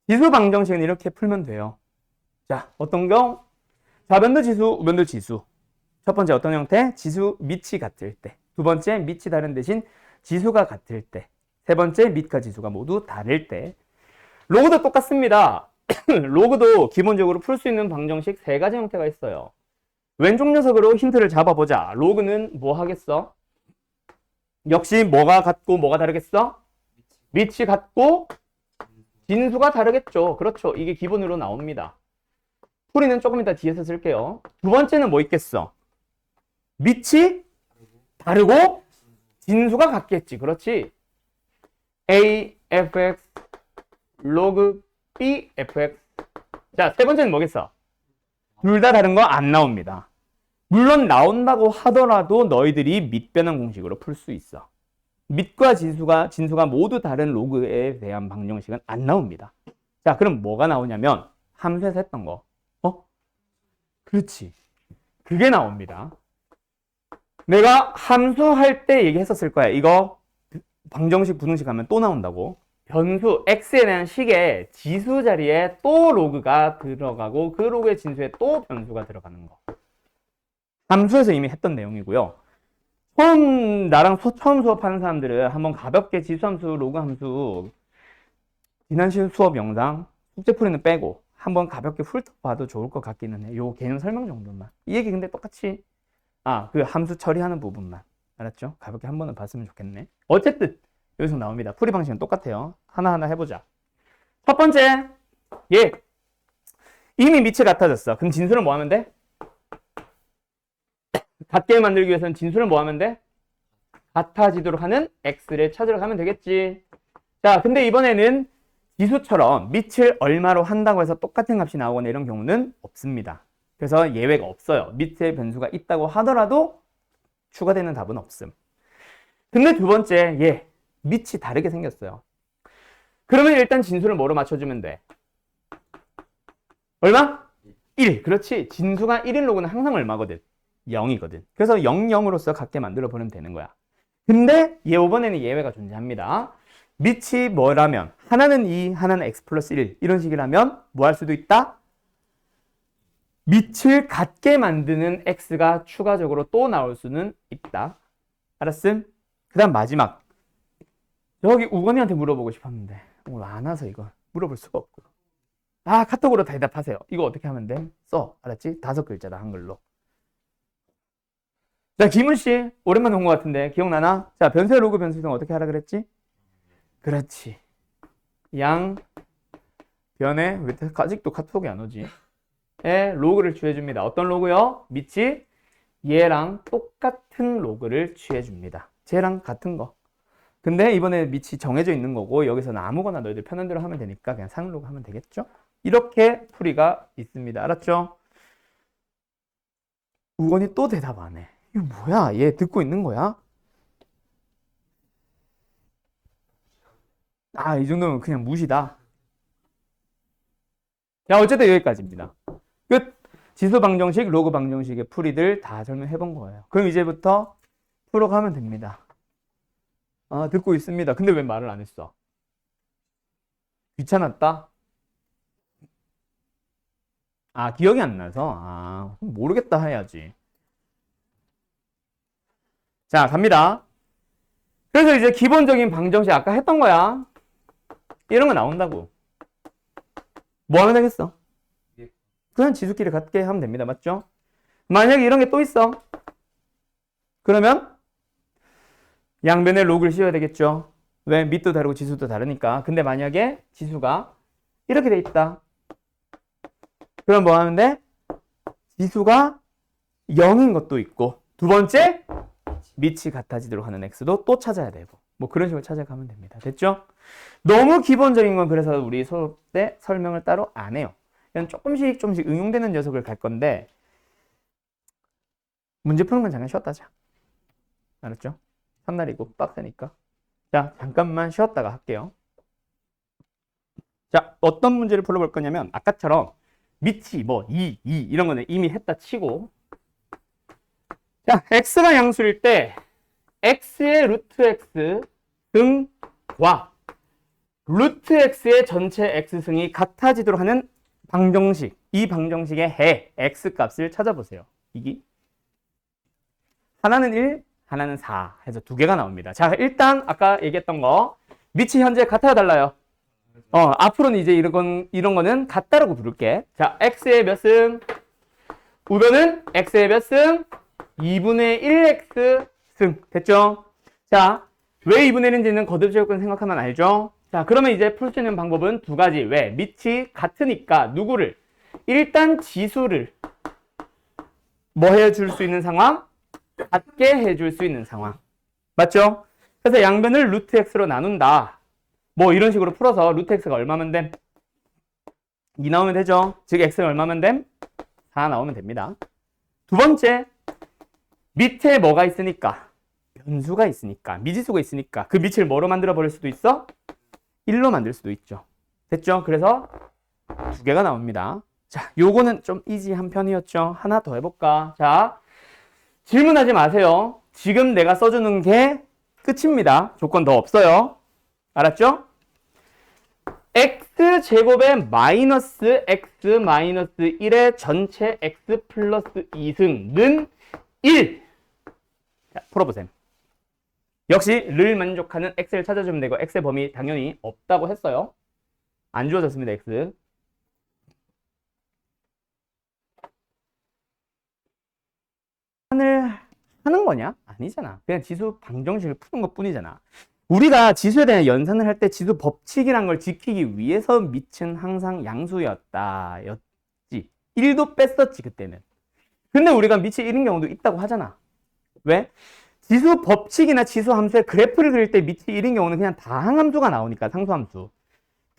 지수 방정식은 이렇게 풀면 돼요. 자, 어떤 경우? 좌변도 지수, 우변도 지수. 첫 번째 어떤 형태? 지수 밑이 같을 때. 두 번째 밑이 다른 대신 지수가 같을 때. 세 번째 밑과 지수가 모두 다를 때. 로그도 똑같습니다. 로그도 기본적으로 풀 수 있는 방정식 세 가지 형태가 있어요. 왼쪽 녀석으로 힌트를 잡아보자. 로그는 뭐 하겠어? 역시 뭐가 같고 뭐가 다르겠어? 밑이 같고 진수가 다르겠죠. 그렇죠. 이게 기본으로 나옵니다. 풀이는 조금 이따 뒤에서 쓸게요. 두 번째는 뭐 있겠어? 밑이 다르고 진수가 같겠지. 그렇지. A, fx, log B, fx. 자, 세 번째는 뭐겠어? 둘 다 다른 거 안 나옵니다. 물론 나온다고 하더라도 너희들이 밑변환 공식으로 풀 수 있어. 밑과 진수가 모두 다른 로그에 대한 방정식은 안 나옵니다. 자, 그럼 뭐가 나오냐면 함수에서 했던 거. 그렇지. 그게 나옵니다. 내가 함수할 때 얘기했었을 거야. 이거 방정식, 부등식 하면 또 나온다고. 변수 x에 대한 식에 지수 자리에 또 로그가 들어가고 그 로그의 진수에 또 변수가 들어가는 거. 함수에서 이미 했던 내용이고요. 나랑 처음 수업하는 사람들은 한번 가볍게 지수함수, 로그함수 지난 시간 수업 영상 숙제 풀이는 빼고 한번 가볍게 훑어봐도 좋을 것 같기는 해. 요 개념 설명 정도만. 이 얘기 근데 똑같이 그 함수 처리하는 부분만. 알았죠? 가볍게 한 번은 봤으면 좋겠네. 어쨌든 여기서 나옵니다. 풀이 방식은 똑같아요. 하나하나 해보자. 첫 번째, 이미 밑이 같아졌어. 그럼 진수는 뭐 하면 돼? 같게 만들기 위해서는 진수는 뭐 하면 돼? 같아지도록 하는 x를 찾으러 가면 되겠지. 자, 근데 이번에는 지수처럼 밑을 얼마로 한다고 해서 똑같은 값이 나오거나 이런 경우는 없습니다. 그래서 예외가 없어요. 밑에 변수가 있다고 하더라도 추가되는 답은 없음. 근데 두 번째, 밑이 다르게 생겼어요. 그러면 일단 진수를 뭐로 맞춰주면 돼? 얼마? 1. 그렇지. 진수가 1인 로그는 항상 얼마거든? 0이거든. 그래서 0, 0으로서 같게 만들어 버리면 되는 거야. 근데 이번에는 예외가 존재합니다. 밑이 뭐라면 하나는 2, 하나는 x 플러스 1 이런 식이라면 뭐 할 수도 있다? 밑을 같게 만드는 x가 추가적으로 또 나올 수는 있다. 알았음? 그 다음 마지막. 여기 우건이한테 물어보고 싶었는데 오늘 안 와서 이거 물어볼 수가 없고. 카톡으로 대답하세요. 이거 어떻게 하면 돼? 써. 알았지? 5글자다 한글로. 자, 김은씨 오랜만에 온 것 같은데 기억나나? 자, 변수의 로그 변수 이동 어떻게 하라 그랬지? 그렇지. 양 변에 왜 아직도 카톡이 안 오지? 에 로그를 취해줍니다. 어떤 로그요? 밑이 얘랑 똑같은 로그를 취해줍니다. 쟤랑 같은 거. 근데 이번에 밑이 정해져 있는 거고 여기서는 아무거나 너희들 편한 대로 하면 되니까 그냥 상응 로그 하면 되겠죠? 이렇게 풀이가 있습니다. 알았죠? 우건이 또 대답 안 해. 이거 뭐야? 얘 듣고 있는 거야? 이 정도면 그냥 무시다. 자, 어쨌든 여기까지입니다. 끝. 지수 방정식, 로그 방정식의 풀이들 다 설명해 본 거예요. 그럼 이제부터 풀어가면 됩니다. 듣고 있습니다. 근데 왜 말을 안 했어? 귀찮았다? 기억이 안 나서? 모르겠다 해야지. 자, 갑니다. 그래서 이제 기본적인 방정식 아까 했던 거야. 이런 거 나온다고. 뭐 하면 되겠어? 그냥 지수끼리 같게 하면 됩니다. 맞죠? 만약에 이런 게 또 있어. 그러면 양변에 록을 씌워야 되겠죠. 왜? 밑도 다르고 지수도 다르니까. 근데 만약에 지수가 이렇게 돼 있다. 그럼 뭐 하면 돼? 지수가 0인 것도 있고, 두 번째 밑이 같아지도록 하는 x도 또 찾아야 되고, 뭐 그런 식으로 찾아가면 됩니다. 됐죠? 너무 기본적인 건 그래서 우리 수업 때 설명을 따로 안 해요. 이건 조금씩 응용되는 녀석을 갈 건데, 문제 푸는 건 잠깐 쉬었다 자. 알았죠? 첫날이고 빡세니까. 자, 잠깐만 쉬었다가 할게요. 자, 어떤 문제를 풀어볼 거냐면 아까처럼 밑이 뭐 2 이런 거는 이미 했다 치고, 자, x가 양수일 때 x의 루트 x 승과 루트 x의 전체 x승이 같아지도록 하는 방정식, 이 방정식의 해 x 값을 찾아보세요. 이게 하나는 1, 하나는 4 해서 두 개가 나옵니다. 자, 일단 아까 얘기했던 거 밑이 현재 같아요, 달라요? 앞으로는 이제 이런 거는 같다라고 부를게. 자, x의 몇 승? 우변은 x의 몇 승? 2분의 1x 승. 됐죠? 자, 왜 2분의 1인지는 거듭제곱근 생각하면 알죠? 자, 그러면 이제 풀 수 있는 방법은 두 가지. 왜? 밑이 같으니까 누구를? 일단 지수를 뭐 해줄 수 있는 상황? 같게 해줄 수 있는 상황. 맞죠? 그래서 양변을 루트 x로 나눈다. 뭐 이런 식으로 풀어서 루트 x가 얼마면 됨? 2 나오면 되죠? 즉 x가 얼마면 됨? 4 나오면 됩니다. 두 번째, 밑에 뭐가 있으니까? 변수가 있으니까, 미지수가 있으니까 그 밑을 뭐로 만들어 버릴 수도 있어? 1로 만들 수도 있죠. 됐죠? 그래서 두 개가 나옵니다. 자, 요거는 좀 이지한 편이었죠? 하나 더 해볼까? 자, 질문하지 마세요. 지금 내가 써주는 게 끝입니다. 조건 더 없어요. 알았죠? x제곱의 마이너스 x 마이너스 1의 전체 x 플러스 2승은 1. 자, 풀어보세요. 역시 를 만족하는 x를 찾아주면 되고, x의 범위 당연히 없다고 했어요. 안 주어졌습니다, x. 하는 거냐? 아니잖아. 그냥 지수 방정식을 푸는 것 뿐이잖아. 우리가 지수에 대한 연산을 할 때 지수 법칙이란 걸 지키기 위해서 밑은 항상 양수였다 였지. 1도 뺐었지 그때는. 근데 우리가 밑이 1인 경우도 있다고 하잖아. 왜? 지수 법칙이나 지수 함수의 그래프를 그릴 때 밑이 1인 경우는 그냥 다항함수가 나오니까, 상수함수.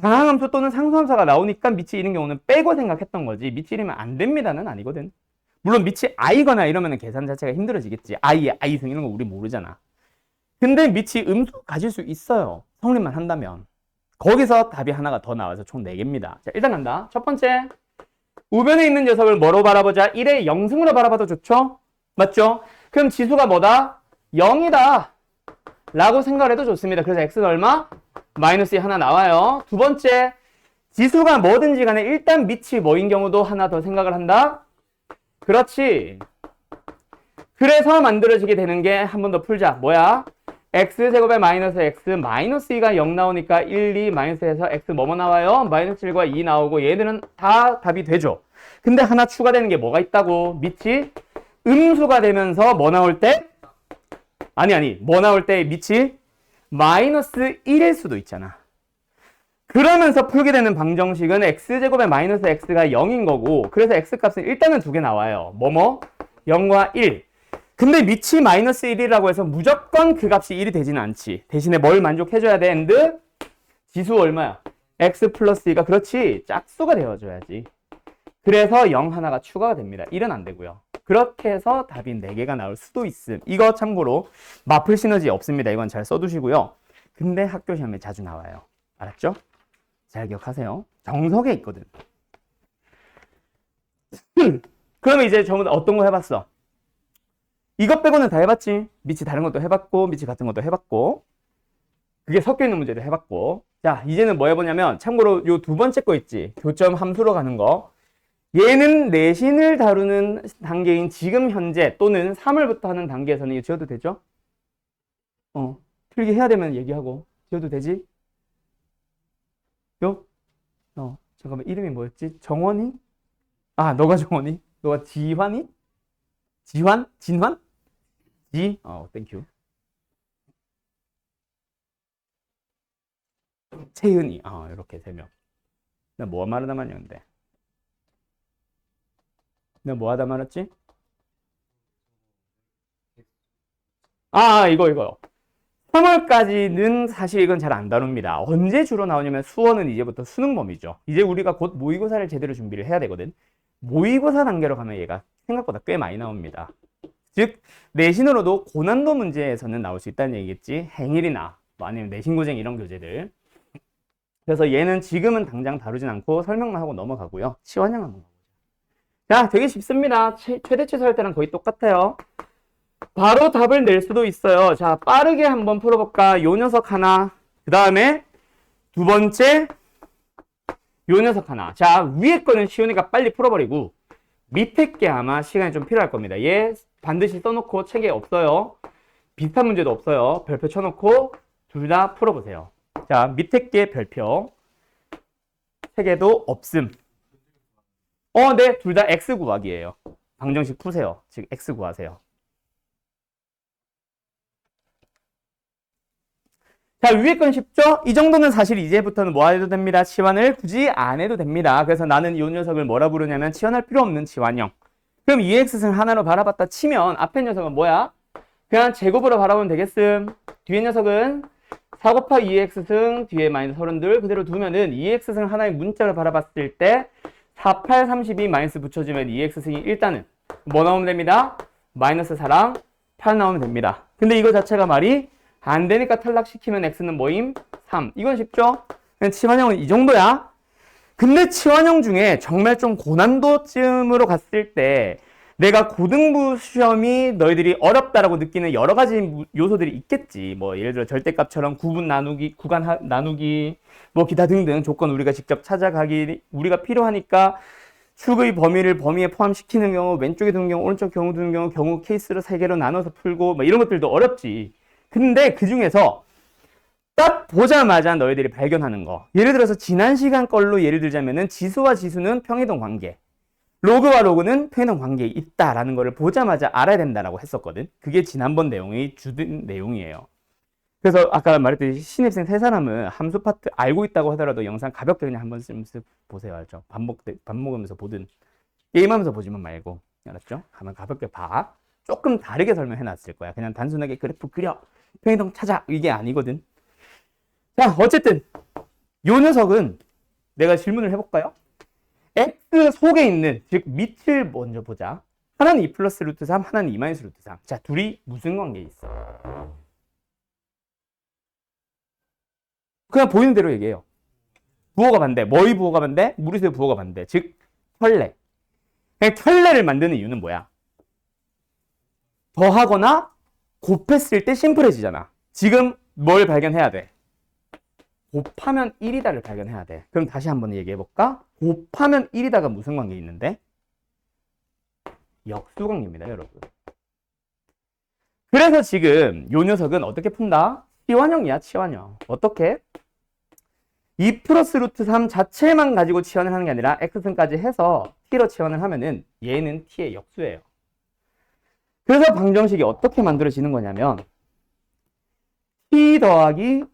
다항함수 또는 상수함수가 나오니까 밑이 1인 경우는 빼고 생각했던 거지, 밑이 1이면 안 됩니다는 아니거든. 물론 밑이 i거나 이러면 계산 자체가 힘들어지겠지. i의 i승 이런 거 우리 모르잖아. 근데 밑이 음수 가질 수 있어요. 성립만 한다면. 거기서 답이 하나가 더 나와서 총 4개입니다. 자, 일단 간다. 첫 번째, 우변에 있는 녀석을 뭐로 바라보자? 1의 0승으로 바라봐도 좋죠? 맞죠? 그럼 지수가 뭐다? 0이다 라고 생각을 해도 좋습니다. 그래서 x가 얼마? 마이너스 2 하나 나와요. 두 번째, 지수가 뭐든지 간에 일단 밑이 뭐인 경우도 하나 더 생각을 한다? 그렇지. 그래서 만들어지게 되는 게 한 번 더 풀자. 뭐야? x제곱에 마이너스 x 마이너스 2가 0 나오니까 1, 2 마이너스에서 x 뭐뭐 나와요? 마이너스 7과 2 나오고, 얘들은 다 답이 되죠. 근데 하나 추가되는 게 뭐가 있다고? 밑이 음수가 되면서 뭐 나올 때? 뭐 나올 때 밑이 마이너스 1일 수도 있잖아. 그러면서 풀게 되는 방정식은 x제곱에 마이너스 x가 0인 거고, 그래서 x값은 일단은 두 개 나와요. 뭐뭐? 0과 1. 근데 밑이 마이너스 1이라고 해서 무조건 그 값이 1이 되지는 않지. 대신에 뭘 만족해줘야 돼? and 지수 얼마야? x 플러스 2가 그렇지 짝수가 되어줘야지. 그래서 0 하나가 추가가 됩니다. 1은 안 되고요. 그렇게 해서 답이 4개가 나올 수도 있음. 이거 참고로 마플 시너지 없습니다. 이건 잘 써두시고요. 근데 학교 시험에 자주 나와요. 알았죠? 잘 기억하세요. 정석에 있거든. 그러면 이제 전부 다 어떤 거 해봤어? 이것 빼고는 다 해봤지. 밑이 다른 것도 해봤고, 밑이 같은 것도 해봤고, 그게 섞여있는 문제도 해봤고. 자, 이제는 뭐 해보냐면, 참고로 요 두 번째 거 있지. 교점 함수로 가는 거. 얘는 내신을 다루는 단계인 지금 현재 또는 3월부터 하는 단계에서는 이거 지워도 되죠? 틀리게 해야 되면 얘기하고. 지워도 되지? 요? 잠깐만, 이름이 뭐였지? 정원이? 아, 너가 정원이? 너가 지환이? 지환? 진환? 땡큐. 채은이. 이렇게 3명. 나 뭐 말하다 말았는데. 나 뭐 하다 말았지? 이거. 3월까지는 사실 이건 잘 안 다룹니다. 언제 주로 나오냐면 수원은 이제부터 수능범위죠. 이제 우리가 곧 모의고사를 제대로 준비를 해야 되거든. 모의고사 단계로 가면 얘가 생각보다 꽤 많이 나옵니다. 즉 내신으로도 고난도 문제에서는 나올 수 있다는 얘기겠지. 행일이나 뭐 아니면 내신고쟁 이런 교재들. 그래서 얘는 지금은 당장 다루진 않고 설명만 하고 넘어가고요. 치환형 한번 가보자. 자, 되게 쉽습니다. 최대치 할 때랑 거의 똑같아요. 바로 답을 낼 수도 있어요. 자, 빠르게 한번 풀어볼까? 요 녀석 하나, 그 다음에 두 번째 요 녀석 하나. 자, 위에 거는 쉬우니까 빨리 풀어버리고 밑에 게 아마 시간이 좀 필요할 겁니다. 얘 반드시 써놓고 책에 없어요. 비슷한 문제도 없어요. 별표 쳐놓고 둘 다 풀어보세요. 자, 밑에 게 별표, 책에도 없음. 네, 둘 다 x 구하기예요. 방정식 푸세요. 즉 x 구하세요. 자, 위에 건 쉽죠? 이 정도는 사실 이제부터는 뭐 해도 됩니다. 치환을 굳이 안 해도 됩니다. 그래서 나는 이 녀석을 뭐라 부르냐면 치환할 필요 없는 치환형. 그럼 2x승 하나로 바라봤다 치면 앞에 녀석은 뭐야? 그냥 제곱으로 바라보면 되겠음. 뒤에 녀석은 4 곱하기 2x승 뒤에 마이너스 32 그대로 두면은 2x승 하나의 문자를 바라봤을 때 4, 8, 32 마이너스 붙여주면 2x승이 일단은 뭐 나오면 됩니다? 마이너스 4랑 8 나오면 됩니다. 근데 이거 자체가 말이 안 되니까 탈락시키면 x는 뭐임? 3. 이건 쉽죠? 치환형은 이 정도야. 근데 치환형 중에 정말 좀 고난도쯤으로 갔을 때 내가 고등부 시험이 너희들이 어렵다라고 느끼는 여러 가지 요소들이 있겠지. 뭐 예를 들어 절대값처럼 구분 나누기, 구간 나누기, 뭐 기타 등등 조건 우리가 직접 찾아가기 우리가 필요하니까 축의 범위를 범위에 포함시키는 경우, 왼쪽에 두는 경우, 오른쪽 경우 두는 경우 케이스로 3개로 나눠서 풀고 뭐 이런 것들도 어렵지. 근데 그 중에서 딱 보자마자 너희들이 발견하는 거. 예를 들어서 지난 시간 걸로 예를 들자면은 지수와 지수는 평이동 관계. 로그와 로그는 평이동 관계에 있다라는 거를 보자마자 알아야 된다라고 했었거든. 그게 지난번 내용의 주된 내용이에요. 그래서 아까 말했듯이 신입생 3사람은 함수 파트 알고 있다고 하더라도 영상 가볍게 그냥 한 번씩 보세요. 알죠? 밥 먹으면서 보든 게임하면서 보지만 말고. 알았죠? 한번 가볍게 봐. 조금 다르게 설명해 놨을 거야. 그냥 단순하게 그래프 그려. 평이동 찾아. 이게 아니거든. 자, 어쨌든 요 녀석은 내가 질문을 해볼까요? x 속에 있는, 즉 밑을 먼저 보자. 하나는 2 플러스 루트 3, 하나는 2 마이너스 루트 3. 자, 둘이 무슨 관계에 있어? 그냥 보이는 대로 얘기해요. 부호가 반대. 뭐의 부호가 반대? 무리수의 부호가 반대. 즉 켤레. 그냥 켤레를 만드는 이유는 뭐야? 더하거나 곱했을 때 심플해지잖아. 지금 뭘 발견해야 돼? 곱하면 1이다를 발견해야 돼. 그럼 다시 한번 얘기해볼까? 곱하면 1이다가 무슨 관계 있는데? 역수관계입니다, 여러분. 그래서 지금 요 녀석은 어떻게 푼다? 치환형이야, 치환형. 어떻게? 2 플러스 루트 3 자체만 가지고 치환을 하는 게 아니라 x승까지 해서 t로 치환을 하면은 얘는 t의 역수예요. 그래서 방정식이 어떻게 만들어지는 거냐면 t 더하기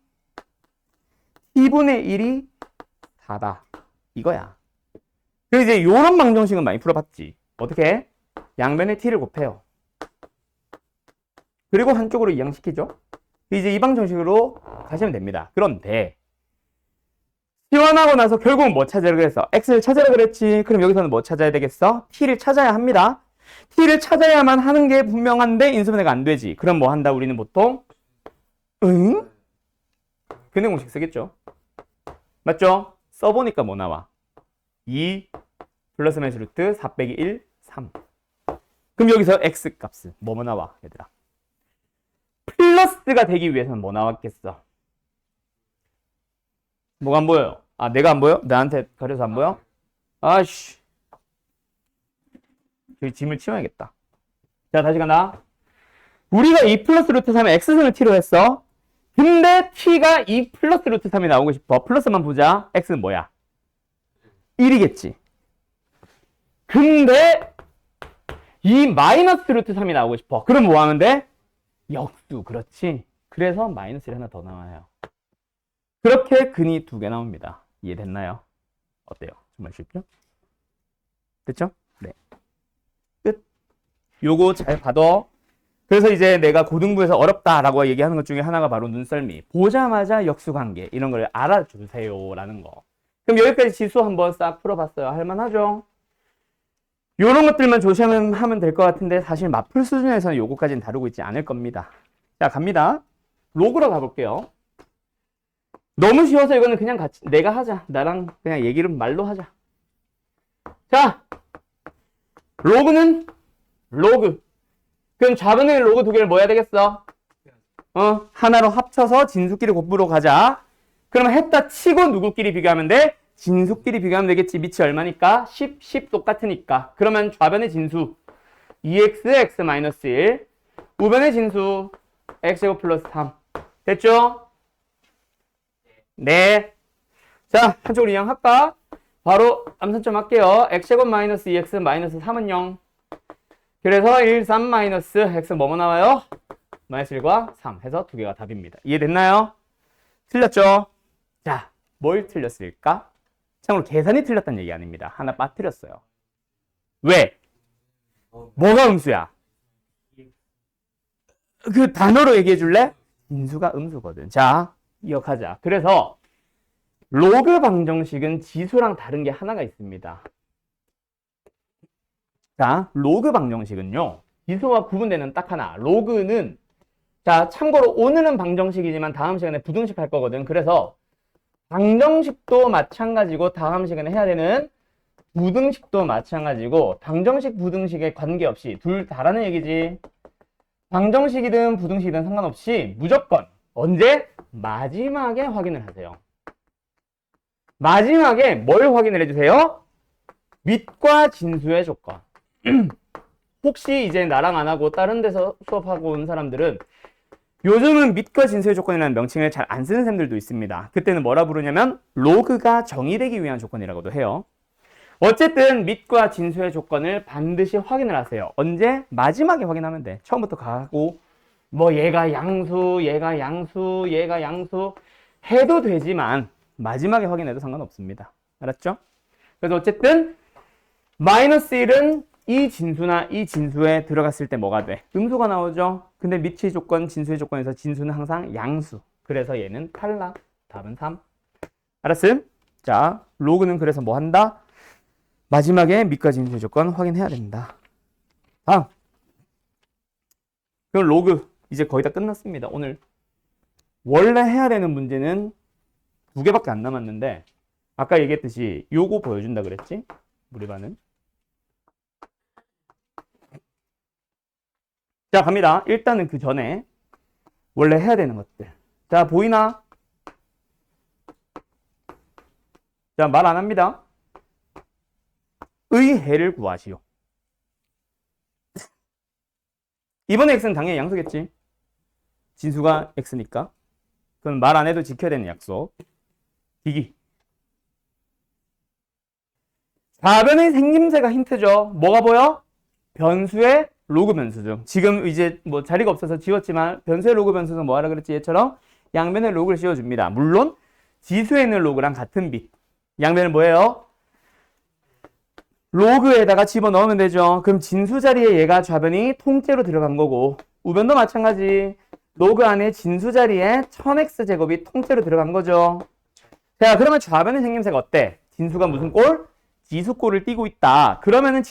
t분의 1이 4다. 이거야. 그래서 이제 요런 방정식은 많이 풀어봤지. 어떻게? 양변에 t를 곱해요. 그리고 한쪽으로 이항시키죠. 이제 이 방정식으로 가시면 됩니다. 그런데 치환하고 나서 결국은 뭐 찾으라 그랬어? x를 찾으라 그랬지. 그럼 여기서는 뭐 찾아야 되겠어? t를 찾아야 합니다. t를 찾아야만 하는 게 분명한데 인수분해가 안 되지. 그럼 뭐 한다? 우리는 보통 근해 공식 쓰겠죠. 맞죠? 써보니까 뭐 나와? 2 플러스 마이너스 루트 4 빼기 1, 3. 그럼 여기서 x 값은 뭐 나와? 얘들아. 플러스가 되기 위해서는 뭐 나왔겠어? 뭐가 안 보여요? 아, 내가 안 보여? 나한테 가려서 안 보여? 아씨. 여기 짐을 치워야겠다. 자, 다시 간다. 우리가 2 플러스 루트 3에 x승을 t로 했어. 근데 t가 2 플러스 루트 3이 나오고 싶어. 플러스만 보자. x는 뭐야? 1이겠지. 근데 이 마이너스 루트 3이 나오고 싶어. 그럼 뭐 하면 돼? 역수. 그렇지. 그래서 마이너스 1 하나 더 나와요. 그렇게 근이 2개 나옵니다. 이해됐나요? 어때요? 정말 쉽죠? 됐죠? 네. 끝. 요거 잘 봐둬. 그래서 이제 내가 고등부에서 어렵다라고 얘기하는 것 중에 하나가 바로 눈썰미. 보자마자 역수관계. 이런 걸 알아주세요. 라는 거. 그럼 여기까지 지수 한번 싹 풀어봤어요. 할만하죠? 요런 것들만 조심하면 될 것 같은데 사실 마풀 수준에서는 요거까지는 다루고 있지 않을 겁니다. 자, 갑니다. 로그로 가볼게요. 너무 쉬워서 이거는 그냥 같이 내가 하자. 나랑 그냥 얘기를 말로 하자. 자, 로그는 로그. 그럼 좌변의 로그 두 개를 뭐 해야 되겠어? 하나로 합쳐서 진수끼리 곱부로 가자. 그러면 했다 치고 누구끼리 비교하면 돼? 진수끼리 비교하면 되겠지. 밑이 얼마니까? 10, 10 똑같으니까. 그러면 좌변의 진수 2x, x-1. 우변의 진수 x제곱 플러스 3. 됐죠? 네. 자, 한쪽으로 이양할까? 바로 암산점 할게요. x제곱 마이너스 2x 마이너스 3은 0. 그래서 1, 3 마이너스 x 뭐뭐 나와요? 마이너스 1과 3 해서 두 개가 답입니다. 이해됐나요? 틀렸죠? 자, 뭘 틀렸을까? 참고로 계산이 틀렸다는 얘기 아닙니다. 하나 빠뜨렸어요. 왜? 뭐가 음수야? 그 단어로 얘기해 줄래? 인수가 음수거든. 자, 기억하자. 그래서 로그 방정식은 지수랑 다른 게 하나가 있습니다. 자, 로그 방정식은요. 지수와 구분되는 딱 하나. 로그는 자, 참고로 오늘은 방정식이지만 다음 시간에 부등식 할 거거든. 그래서 방정식도 마찬가지고 다음 시간에 해야 되는 부등식도 마찬가지고 방정식, 부등식에 관계없이 둘 다라는 얘기지. 방정식이든 부등식이든 상관없이 무조건 언제? 마지막에 확인을 하세요. 마지막에 뭘 확인을 해주세요? 밑과 진수의 조건. 혹시 이제 나랑 안 하고 다른 데서 수업하고 온 사람들은 요즘은 밑과 진수의 조건이라는 명칭을 잘 안 쓰는 쌤들도 있습니다. 그때는 뭐라 부르냐면 로그가 정의되기 위한 조건이라고도 해요. 어쨌든 밑과 진수의 조건을 반드시 확인을 하세요. 언제? 마지막에 확인하면 돼. 처음부터 가고 뭐 얘가 양수, 얘가 양수, 얘가 양수 해도 되지만 마지막에 확인해도 상관없습니다. 알았죠? 그래서 어쨌든 마이너스 1은 이 진수나 이 진수에 들어갔을 때 뭐가 돼? 음수가 나오죠? 근데 밑의 조건, 진수의 조건에서 진수는 항상 양수. 그래서 얘는 탈락. 답은 3. 알았음? 자, 로그는 그래서 뭐 한다? 마지막에 밑과 진수의 조건 확인해야 된다. 다음. 그럼 로그 이제 거의 다 끝났습니다. 오늘 원래 해야 되는 문제는 2개밖에 안 남았는데 아까 얘기했듯이 요거 보여준다 그랬지? 우리 반은. 자, 갑니다. 일단은 그 전에 원래 해야 되는 것들. 자, 보이나? 자, 말 안 합니다. 의해를 구하시오. 이번에 x는 당연히 양수겠지. 진수가 x니까. 그건 말 안 해도 지켜야 되는 약속. 기기. 좌변의 생김새가 힌트죠. 뭐가 보여? 변수의 로그 변수죠. 지금 이제 뭐 자리가 없어서 지웠지만 변수의 로그 변수는 뭐 하라 그랬지? 얘처럼 양변의 로그를 씌워줍니다. 물론 지수에 있는 로그랑 같은 빛. 양변은 뭐예요? 로그에다가 집어넣으면 되죠. 그럼 진수 자리에 얘가 좌변이 통째로 들어간 거고 우변도 마찬가지. 로그 안에 진수 자리에 1000x 제곱이 통째로 들어간 거죠. 자, 그러면 좌변의 생김새가 어때? 진수가 무슨 꼴? 지수꼴을 띠고 있다. 그러면은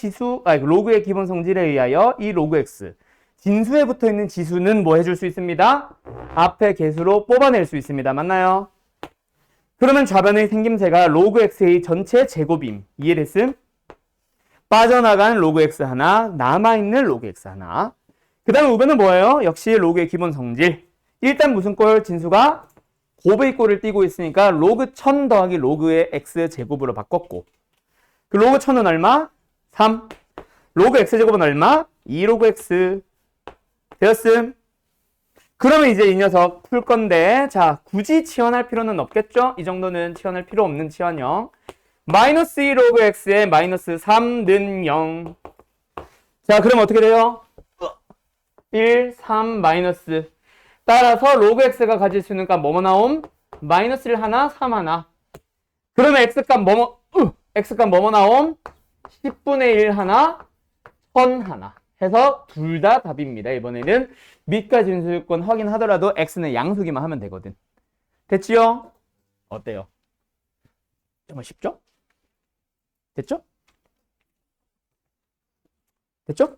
로그의 기본 성질에 의하여 이 로그 x 진수에 붙어 있는 지수는 뭐 해줄 수 있습니다? 앞에 개수로 뽑아낼 수 있습니다. 맞나요? 그러면 좌변의 생김새가 로그 x의 전체 제곱임. 이해됐음? 빠져나간 로그 x 하나, 남아있는 로그 x 하나. 그 다음에 우변은 뭐예요? 역시 로그의 기본 성질. 일단 무슨 꼴? 진수가 곱의 꼴을 띠고 있으니까 로그 1000 더하기 로그의 x 제곱으로 바꿨고 그 로그 1000은 얼마? 3. 로그 x제곱은 얼마? 2 로그 x. 되었음? 그러면 이제 이 녀석 풀 건데, 자, 굳이 치환할 필요는 없겠죠? 이 정도는 치환할 필요 없는 치환형. 마이너스 2 로그 x에 마이너스 3는 0. 자, 그럼 어떻게 돼요? 1, 3, 마이너스. 따라서 로그 x가 가질 수 있는 값 뭐뭐 나옴? 마이너스 1 하나, 3 하나. 그러면 x값 뭐뭐 나옴? 10분의 1 하나, 1000 하나. 해서 둘 다 답입니다. 이번에는 밑과 진수요건 확인하더라도 x는 양수기만 하면 되거든. 됐지요? 어때요? 정말 쉽죠? 됐죠? 됐죠?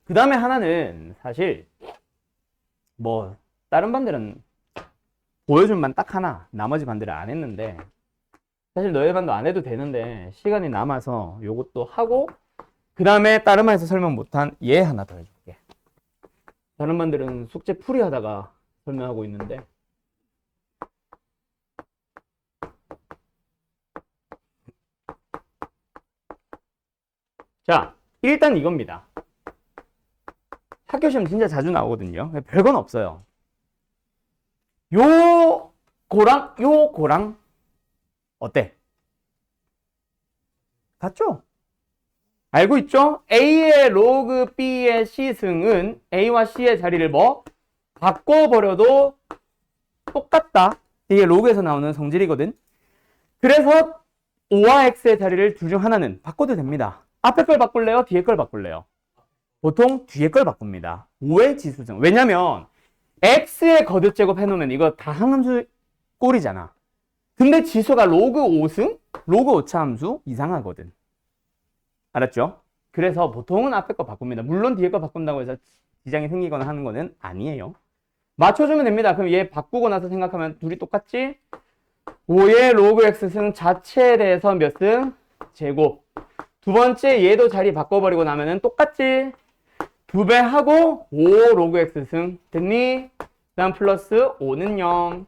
그 다음에 하나는 사실 뭐 다른 반들은 보여준 반 딱 하나, 나머지 반들은 안 했는데 사실 너희 반도 안 해도 되는데 시간이 남아서 요것도 하고 그 다음에 다른 반에서 설명 못한 얘 하나 더 해줄게. 다른 반들은 숙제 풀이 하다가 설명하고 있는데 자, 일단 이겁니다. 학교 시험 진짜 자주 나오거든요. 별건 없어요. 요 고랑 어때? 같죠? 알고 있죠? A의 로그 B의 C승은 A와 C의 자리를 뭐? 바꿔버려도 똑같다. 이게 로그에서 나오는 성질이거든. 그래서 O와 X의 자리를 둘 중 하나는 바꿔도 됩니다. 앞에 걸 바꿀래요? 뒤에 걸 바꿀래요? 보통 뒤에 걸 바꿉니다. 5의 지수승. 왜냐면 x의 거듭제곱 해놓으면 이거 다 항함수 꼴이잖아. 근데 지수가 로그 5승? 로그 오차 함수 이상하거든. 알았죠? 그래서 보통은 앞에 거 바꿉니다. 물론 뒤에 거 바꾼다고 해서 지장이 생기거나 하는 거는 아니에요. 맞춰주면 됩니다. 그럼 얘 바꾸고 나서 생각하면 둘이 똑같지? 5의 로그 x승 자체에 대해서 몇 승? 제곱. 두 번째 얘도 자리 바꿔버리고 나면은 똑같지? 2배 하고 5 로그 x승 됐니? 그 다음 플러스 5는 0.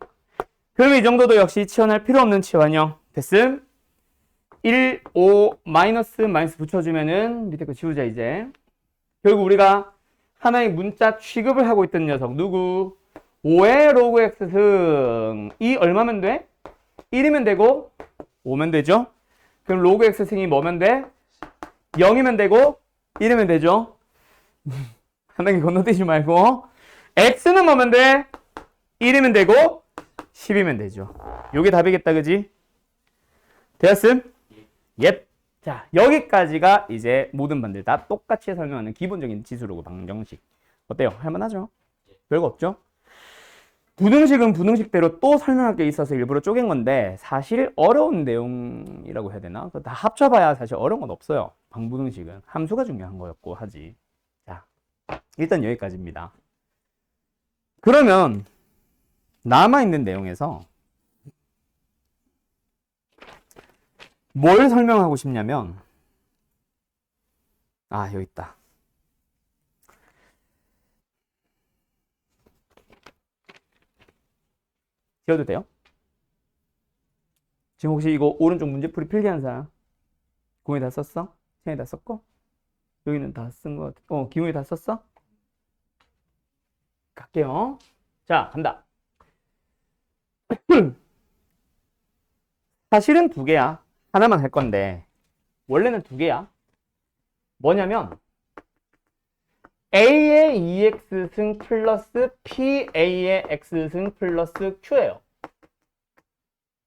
그럼 이 정도도 역시 치환할 필요 없는 치환형 됐음? 1, 5, 마이너스 붙여주면은 밑에 거 지우자 이제. 결국 우리가 하나의 문자 취급을 하고 있던 녀석 누구? 5의 로그 x승 이 얼마면 돼? 1이면 되고 5면 되죠? 그럼 로그 x승이 뭐면 돼? 0이면 되고 1이면 되죠? 하나님 건너뛰지 말고 x는 뭐면 돼? 1이면 되고 10이면 되죠. 요게 답이겠다 그지? 되었음? 예. 자 여기까지가 이제 모든 반들 다 똑같이 설명하는 기본적인 지수로그 방정식. 어때요? 할만하죠? 별거 없죠? 부등식은 부등식대로 또 설명할 게 있어서 일부러 쪼갠 건데 사실 어려운 내용이라고 해야 되나? 다 합쳐봐야 사실 어려운 건 없어요. 방부등식은 함수가 중요한 거였고 하지. 자 일단 여기까지입니다. 그러면 남아있는 내용에서 뭘 설명하고 싶냐면 여기 있다. 지워도 돼요? 지금 혹시 이거 오른쪽 문제풀이 필기한 사람? 공이 다 썼어? 채이 다 썼고? 여기는 다 쓴 거 같아. 기훈이 다 썼어? 갈게요. 자, 간다. 사실은 두 개야. 하나만 할 건데 원래는 두 개야. 뭐냐면 A의 2x승 플러스 PA의 x승 플러스 Q예요.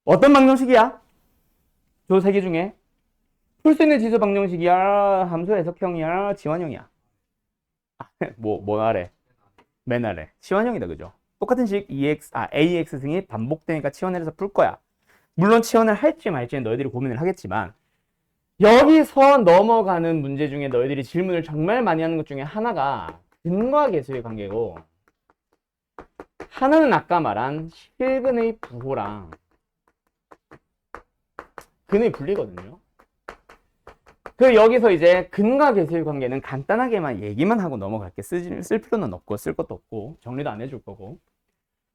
어떤 방정식이야? 저 세 개 중에 풀 수 있는 지수 방정식이야? 함수 해석형이야? 지환형이야? 뭐 아래? 맨 아래. 치환형이다 그죠? 똑같은 식 AX승이 반복되니까 치환을 해서 풀 거야. 물론 치환을 할지 말지는 너희들이 고민을 하겠지만 여기서 넘어가는 문제 중에 너희들이 질문을 정말 많이 하는 것 중에 하나가 근과 계수의 관계고 하나는 아까 말한 실근의 부호랑 근의 분리거든요. 그 여기서 이제 근과 계수의 관계는 간단하게만 얘기만 하고 넘어갈게. 쓸 필요는 없고 쓸 것도 없고 정리도 안 해줄 거고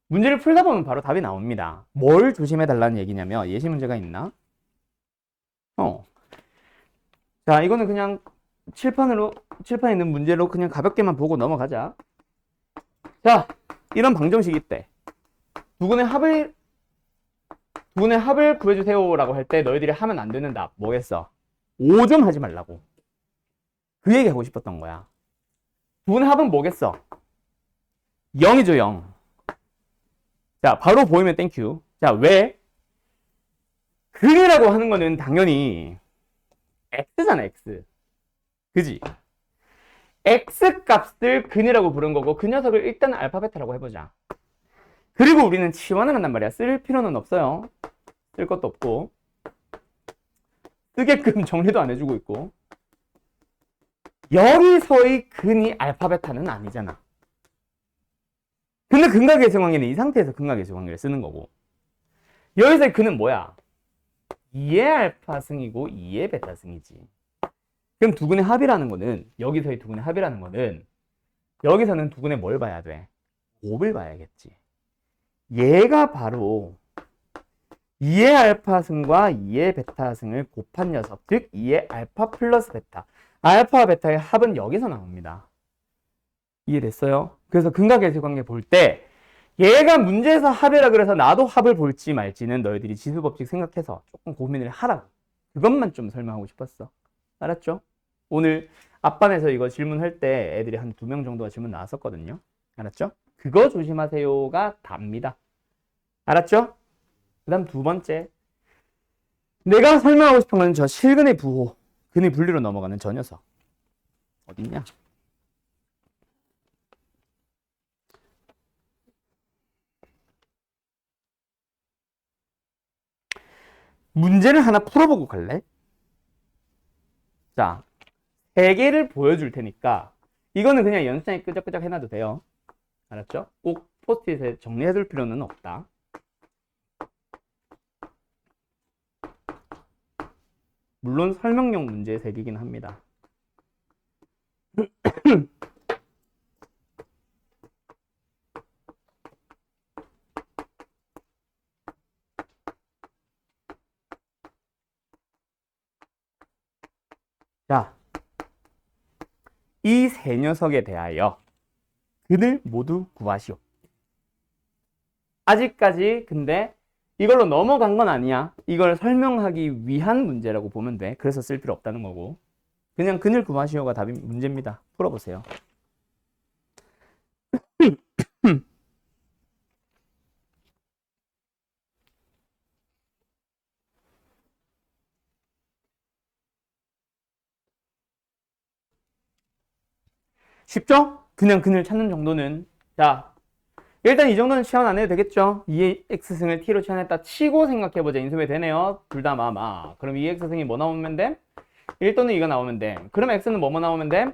문제를 풀다 보면 바로 답이 나옵니다. 뭘 조심해 달라는 얘기냐면 예시 문제가 있나? 자 이거는 그냥 칠판으로 칠판에 있는 문제로 그냥 가볍게만 보고 넘어가자. 자, 이런 방정식이 있대. 두근의 합을 구해주세요라고 할 때 너희들이 하면 안 되는 답 뭐겠어? 5점 하지 말라고. 그 얘기 하고 싶었던 거야. 두근의 합은 뭐겠어? 0이죠, 0. 자, 바로 보이면 땡큐. 자, 왜? 근이라고 하는 거는 당연히 x잖아, x. 그지? x 값을 근이라고 부른 거고 그 녀석을 일단 알파 베타라고 해보자. 그리고 우리는 치환을 한단 말이야. 쓸 필요는 없어요. 쓸 것도 없고 쓰게끔 정리도 안 해주고 있고 여기서의 근이 알파 베타는 아니잖아. 근데 근각계수 관계는 이 상태에서 근각계수 관계를 쓰는 거고 여기서의 근은 뭐야? 2의 알파 승이고 2의 베타 승이지. 그럼 두근의 합이라는 거는 여기서의 두근의 합이라는 거는 여기서는 두근의 뭘 봐야 돼? 곱을 봐야겠지. 얘가 바로 2의 알파 승과 2의 베타 승을 곱한 녀석, 즉 2의 알파 플러스 베타. 알파와 베타의 합은 여기서 나옵니다. 이해됐어요? 그래서 근각계수 관계 볼 때 얘가 문제에서 합이라 그래서 나도 합을 볼지 말지는 너희들이 지수법칙 생각해서 조금 고민을 하라고. 그것만 좀 설명하고 싶었어. 알았죠? 오늘 앞반에서 이거 질문할 때 애들이 한 2명 정도가 질문 나왔었거든요. 알았죠? 그거 조심하세요가 답니다. 알았죠? 그 다음 두 번째. 내가 설명하고 싶은 건 저 실근의 부호, 근의 분리로 넘어가는 저 녀석. 어딨냐? 문제를 하나 풀어보고 갈래? 자, 3개를 보여줄 테니까 이거는 그냥 연습장에 끄적끄적 해놔도 돼요. 알았죠? 꼭 포스트잇에 정리해둘 필요는 없다. 물론 설명용 문제 3개긴 합니다. 자, 이 세 녀석에 대하여 근을 모두 구하시오. 아직까지 근데 이걸로 넘어간 건 아니야. 이걸 설명하기 위한 문제라고 보면 돼. 그래서 쓸 필요 없다는 거고. 그냥 근을 구하시오가 답이 문제입니다. 풀어보세요. 쉽죠? 그냥 근을 찾는 정도는. 자, 일단 이 정도는 치환 안 해도 되겠죠? 2의 x승을 t로 치환했다 치고 생각해보자. 인수분해 되네요. 둘 다 마마. 그럼 2의 x승이 뭐 나오면 돼? 1 또는 2가 나오면 돼. 그럼 x는 뭐뭐 나오면 돼?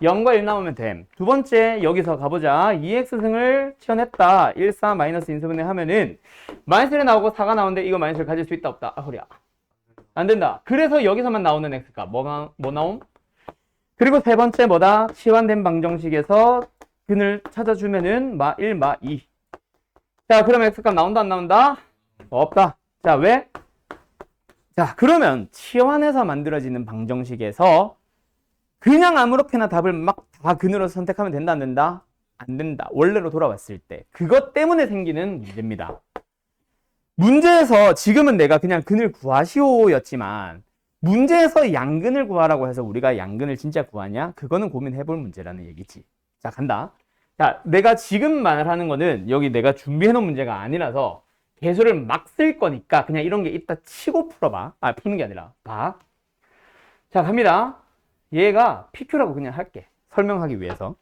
0과 1 나오면 돼. 두 번째 여기서 가보자. 2x승을 치환했다. 1, 4 마이너스 인수분해 하면은 마이너스 1이 나오고 4가 나오는데 이거 마이너스를 가질 수 있다 없다? 아 허리야. 안 된다. 그래서 여기서만 나오는 x값 뭐 나옴? 그리고 세 번째 뭐다? 치환된 방정식에서 근을 찾아주면은 마 1, 마 2. 자, 그럼 x값 나온다 안 나온다? 없다. 자, 왜? 자, 그러면 치환해서 만들어지는 방정식에서 그냥 아무렇게나 답을 막 다 근으로 선택하면 된다 안 된다? 안 된다. 원래로 돌아왔을 때. 그것 때문에 생기는 문제입니다. 문제에서 지금은 내가 그냥 근을 구하시오였지만 문제에서 양근을 구하라고 해서 우리가 양근을 진짜 구하냐? 그거는 고민해볼 문제라는 얘기지. 자, 간다. 자, 내가 지금 말하는 거는 여기 내가 준비해놓은 문제가 아니라서 개수를 막 쓸 거니까 그냥 이런 게 있다 치고 풀어봐. 아, 푸는 게 아니라 봐. 자, 갑니다. 얘가 PQ라고 그냥 할게. 설명하기 위해서.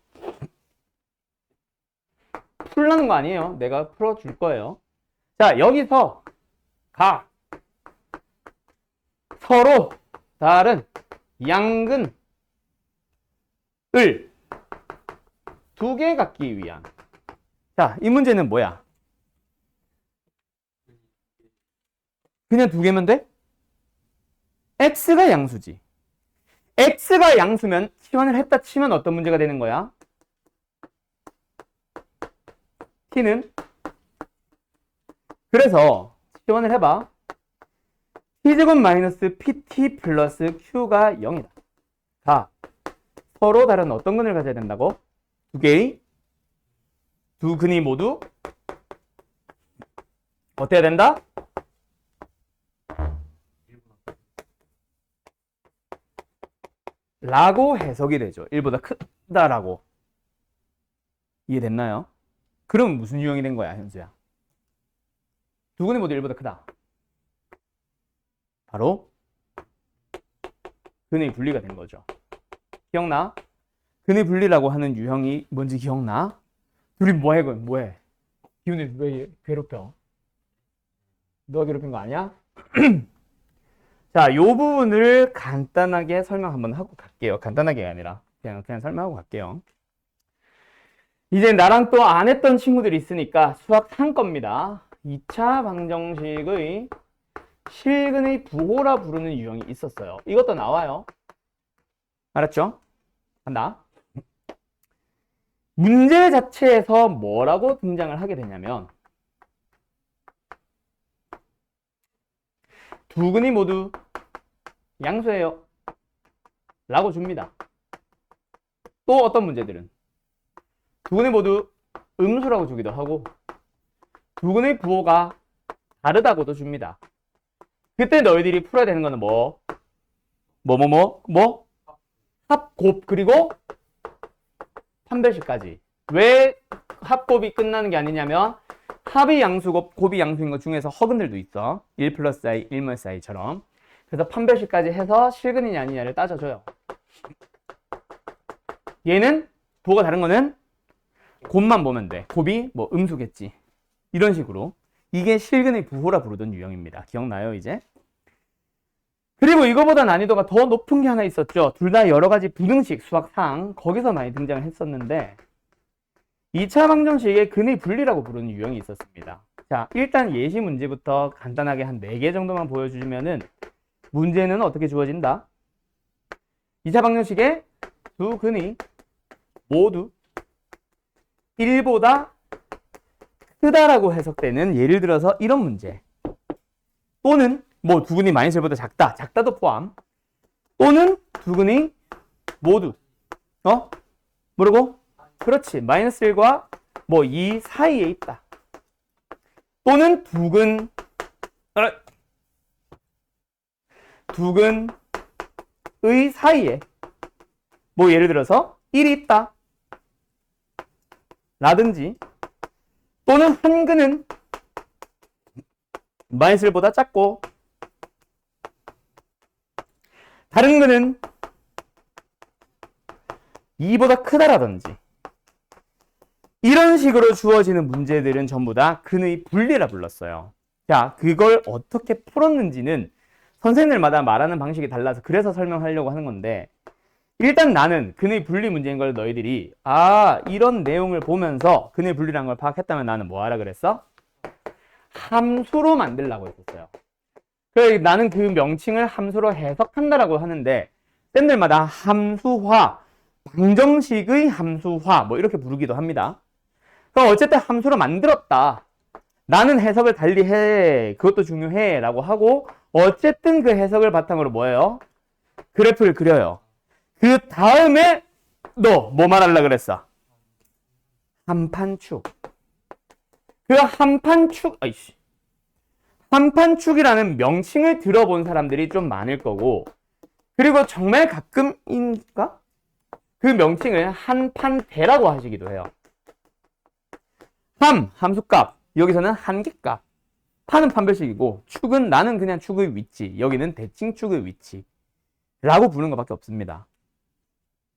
풀라는 거 아니에요. 내가 풀어줄 거예요. 자, 여기서 가. 서로 다른 양근을 2개 갖기 위한. 자, 이 문제는 뭐야? 그냥 2개면 돼? x가 양수지. x가 양수면 치환을 했다 치면 어떤 문제가 되는 거야? t는 그래서 치환을 해봐. t제곱 마이너스 pt 플러스 q가 0이다. 자, 서로 다른 어떤 근을 가져야 된다고? 두 근이 모두 어때야 된다? 라고 해석이 되죠. 1보다 크다라고. 이해됐나요? 그럼 무슨 유형이 된 거야, 현수야? 두 근이 모두 1보다 크다. 바로 근의 분리가 된 거죠. 기억나? 근의 분리라고 하는 유형이 뭔지 기억나? 둘이 뭐해, 그건 뭐해? 기훈이 왜 괴롭혀? 너가 괴롭힌 거 아니야? 자, 요 부분을 간단하게 설명 한번 하고 갈게요. 간단하게 아니라 그냥 설명하고 갈게요. 이제 나랑 또 안 했던 친구들이 있으니까 수학 3겁니다. 2차 방정식의 실근의 부호라 부르는 유형이 있었어요. 이것도 나와요. 알았죠? 간다. 문제 자체에서 뭐라고 등장을 하게 되냐면 두 근이 모두 양수예요 라고 줍니다. 또 어떤 문제들은 두 근이 모두 음수라고 주기도 하고 두 근의 부호가 다르다고도 줍니다. 그때 너희들이 풀어야 되는 거는 합곱 그리고 판별식까지. 왜 합곱이 끝나는 게 아니냐면 합이 양수곱, 곱이 양수인 것 중에서 허근들도 있어. 1 플러스 i, 1 마이너스 i처럼. 그래서 판별식까지 해서 실근이냐 아니냐를 따져줘요. 얘는 부호가 다른 거는 곱만 보면 돼. 곱이 음수겠지. 이런 식으로. 이게 실근의 부호라 부르던 유형입니다. 기억나요, 이제? 그리고 이거보다 난이도가 더 높은 게 하나 있었죠. 둘 다 여러 가지 부등식, 수학상, 거기서 많이 등장을 했었는데 2차 방정식에 근의 분리라고 부르는 유형이 있었습니다. 자, 일단 예시 문제부터 간단하게 한 4개 정도만 보여주면은 문제는 어떻게 주어진다? 2차 방정식에 두 근이 모두 1보다 크다라고 해석되는 예를 들어서 이런 문제. 또는 두 근이 마이너스 1보다 작다. 작다도 포함. 또는 두 근이 모두 뭐라고? 그렇지. 마이너스 1과 2 사이에 있다. 또는 두 근의 사이에 예를 들어서 1이 있다. 라든지 또는 한 근은 마이너스 1보다 작고 다른 근은 2보다 크다라든지 이런 식으로 주어지는 문제들은 전부 다 근의 분리라 불렀어요. 자, 그걸 어떻게 풀었는지는 선생님들마다 말하는 방식이 달라서 그래서 설명하려고 하는 건데 일단 나는 근의 분리 문제인 걸 너희들이 이런 내용을 보면서 근의 분리라는 걸 파악했다면 나는 뭐 하라 그랬어? 함수로 만들라고 했었어요. 그래서 나는 그 명칭을 함수로 해석한다라고 하는데 쌤들마다 함수화, 방정식의 함수화 이렇게 부르기도 합니다. 그럼 어쨌든 함수로 만들었다. 나는 해석을 달리 해. 그것도 중요해. 라고 하고 어쨌든 그 해석을 바탕으로 뭐예요? 그래프를 그려요. 그 다음에 너 뭐 말하려고 그랬어? 한판축. 그 한판축이라는 명칭을 들어본 사람들이 좀 많을 거고 그리고 정말 가끔인가? 그 명칭을 한판대라고 하시기도 해요. 함수값. 여기서는 한계값. 판은 판별식이고 축은 나는 그냥 축의 위치. 여기는 대칭축의 위치. 라고 부르는 것밖에 없습니다.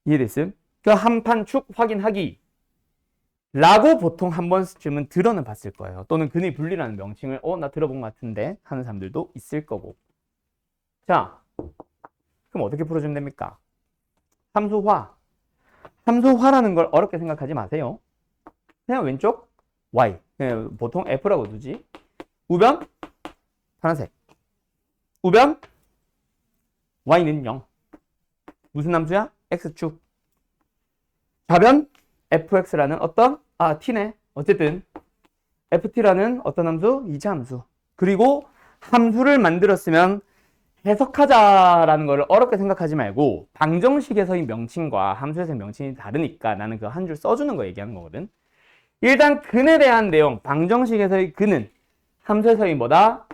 이해됐음? 그 한판축 확인하기. 라고 보통 한 번쯤은 들어는 봤을 거예요. 또는 근의 분리라는 명칭을 나 들어본 것 같은데 하는 사람들도 있을 거고. 자, 그럼 어떻게 풀어주면 됩니까? 함수화. 함수화라는 걸 어렵게 생각하지 마세요. 그냥 왼쪽 y. 그냥 보통 f라고 두지. 우변 파란색. 우변 y는 0. 무슨 함수야? x축. 좌변 fx라는 어떤 t네. 어쨌든 ft라는 어떤 함수? 2차 함수. 그리고 함수를 만들었으면 해석하자라는 거를 어렵게 생각하지 말고 방정식에서의 명칭과 함수에서의 명칭이 다르니까 나는 그 한 줄 써주는 거 얘기하는 거거든. 일단 근에 대한 내용, 방정식에서의 근은 함수에서의 뭐다?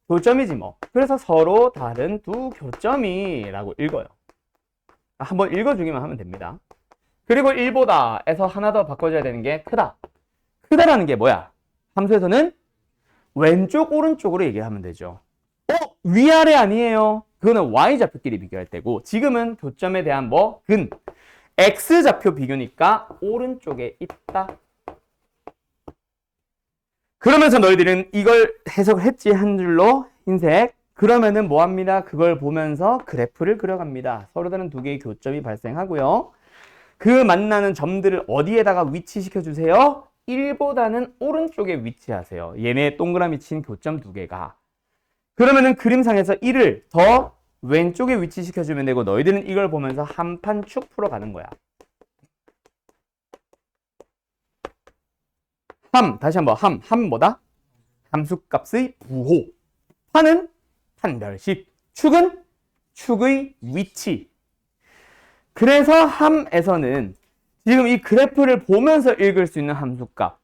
교점이지 뭐. 그래서 서로 다른 두 교점이라고 읽어요. 한번 읽어주기만 하면 됩니다. 그리고 1보다에서 하나 더 바꿔줘야 되는 게 크다. 크다라는 게 뭐야? 함수에서는 왼쪽 오른쪽으로 얘기하면 되죠. 위아래 아니에요. 그거는 y좌표끼리 비교할 때고 지금은 교점에 대한 뭐? 근. x좌표 비교니까 오른쪽에 있다. 그러면서 너희들은 이걸 해석을 했지, 한 줄로 흰색. 그러면은 뭐합니다? 그걸 보면서 그래프를 그려갑니다. 서로 다른 두 개의 교점이 발생하고요. 그 만나는 점들을 어디에다가 위치시켜 주세요? 1보다는 오른쪽에 위치하세요. 얘네 동그라미 친 교점 두 개가. 그러면은 그림상에서 1을 더 왼쪽에 위치시켜주면 되고 너희들은 이걸 보면서 한 판 축 풀어가는 거야. 다시 한번 함 뭐다? 함수값의 부호. 판은 판별식. 축은 축의 위치. 그래서 함에서는 지금 이 그래프를 보면서 읽을 수 있는 함수값.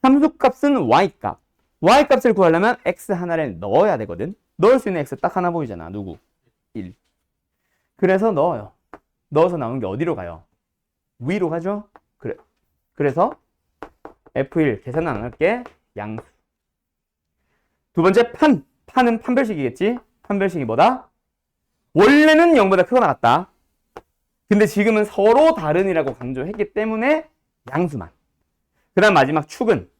함수값은 y값. y값을 구하려면 x 하나를 넣어야 되거든. 넣을 수 있는 x 딱 하나 보이잖아. 누구? 1. 그래서 넣어요. 넣어서 나오는 게 어디로 가요? 위로 가죠? 그래서 F1 계산 안 할게. 양수. 두 번째 판은 판별식이겠지? 판별식이 뭐다? 원래는 0보다 크거나 같다. 근데 지금은 서로 다른이라고 강조했기 때문에 양수만. 그 다음 마지막 축은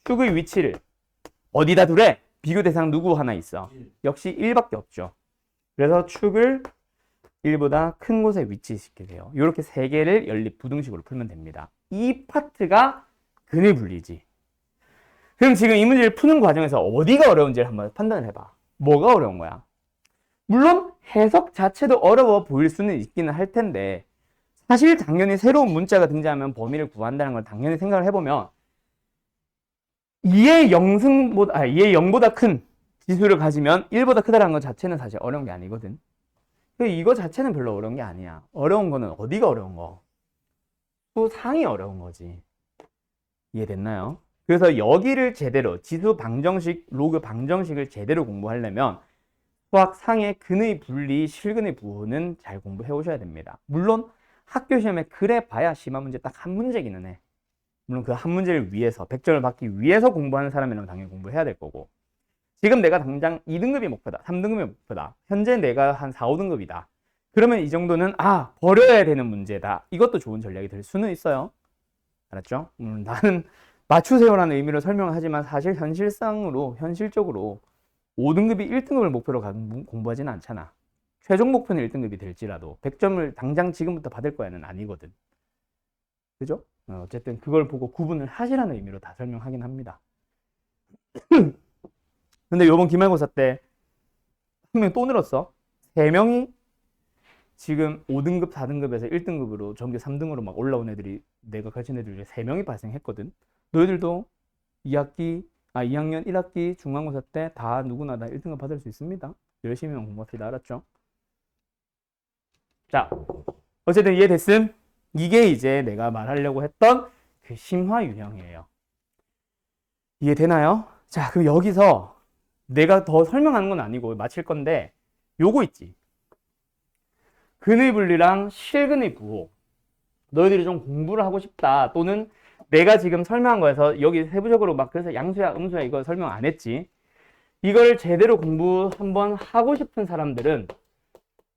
축의 위치를 어디다 두래? 비교 대상 누구 하나 있어? 역시 1밖에 없죠. 그래서 축을 1보다 큰 곳에 위치시키세요. 이렇게 세 개를 연립 부등식으로 풀면 됩니다. 이 파트가 근의 분리지. 그럼 지금 이 문제를 푸는 과정에서 어디가 어려운지를 한번 판단을 해봐. 뭐가 어려운 거야? 물론 해석 자체도 어려워 보일 수는 있기는 할 텐데 사실 당연히 새로운 문자가 등장하면 범위를 구한다는 걸 당연히 생각을 해보면 2의 0보다 큰 지수를 가지면 1보다 크다는 것 자체는 사실 어려운 게 아니거든. 이거 자체는 별로 어려운 게 아니야. 어려운 거는 어디가 어려운 거? 수상이 어려운 거지. 이해됐나요? 그래서 여기를 제대로 지수 방정식, 로그 방정식을 제대로 공부하려면 수학 상의 근의 분리, 실근의 부호는 잘 공부해 오셔야 됩니다. 물론 학교 시험에 그래 봐야 심화 문제 딱 한 문제기는 해. 물론 그 한 문제를 위해서 100점을 받기 위해서 공부하는 사람이라면 당연히 공부해야 될 거고 지금 내가 당장 2등급이 목표다, 3등급이 목표다, 현재 내가 한 4, 5등급이다. 그러면 이 정도는 버려야 되는 문제다. 이것도 좋은 전략이 될 수는 있어요. 알았죠? 나는 맞추세요라는 의미로 설명을 하지만 사실 현실적으로 5등급이 1등급을 목표로 공부하지는 않잖아. 최종 목표는 1등급이 될지라도 100점을 당장 지금부터 받을 거야는 아니거든. 그죠? 어쨌든 그걸 보고 구분을 하시라는 의미로 다 설명하긴 합니다. 근데 요번 기말고사 때 한 명 또 늘었어. 3명이 지금 5등급, 4등급에서 1등급으로 전교 3등으로 막 올라온 애들이 내가 가르친 애들 중에 3명이 발생했거든. 너희들도 2학년 1학기 중간고사 때 다 누구나 다 1등급 받을 수 있습니다. 열심히 공부합시다. 알았죠? 자, 어쨌든 이해됐음? 이게 이제 내가 말하려고 했던 그 심화 유형이에요. 이해되나요? 자, 그럼 여기서 내가 더 설명하는 건 아니고 마칠 건데 요거 있지. 근의 분리랑 실근의 부호. 너희들이 좀 공부를 하고 싶다. 또는 내가 지금 설명한 거에서 여기 세부적으로 막 그래서 양수야, 음수야 이거 설명 안 했지. 이걸 제대로 공부 한번 하고 싶은 사람들은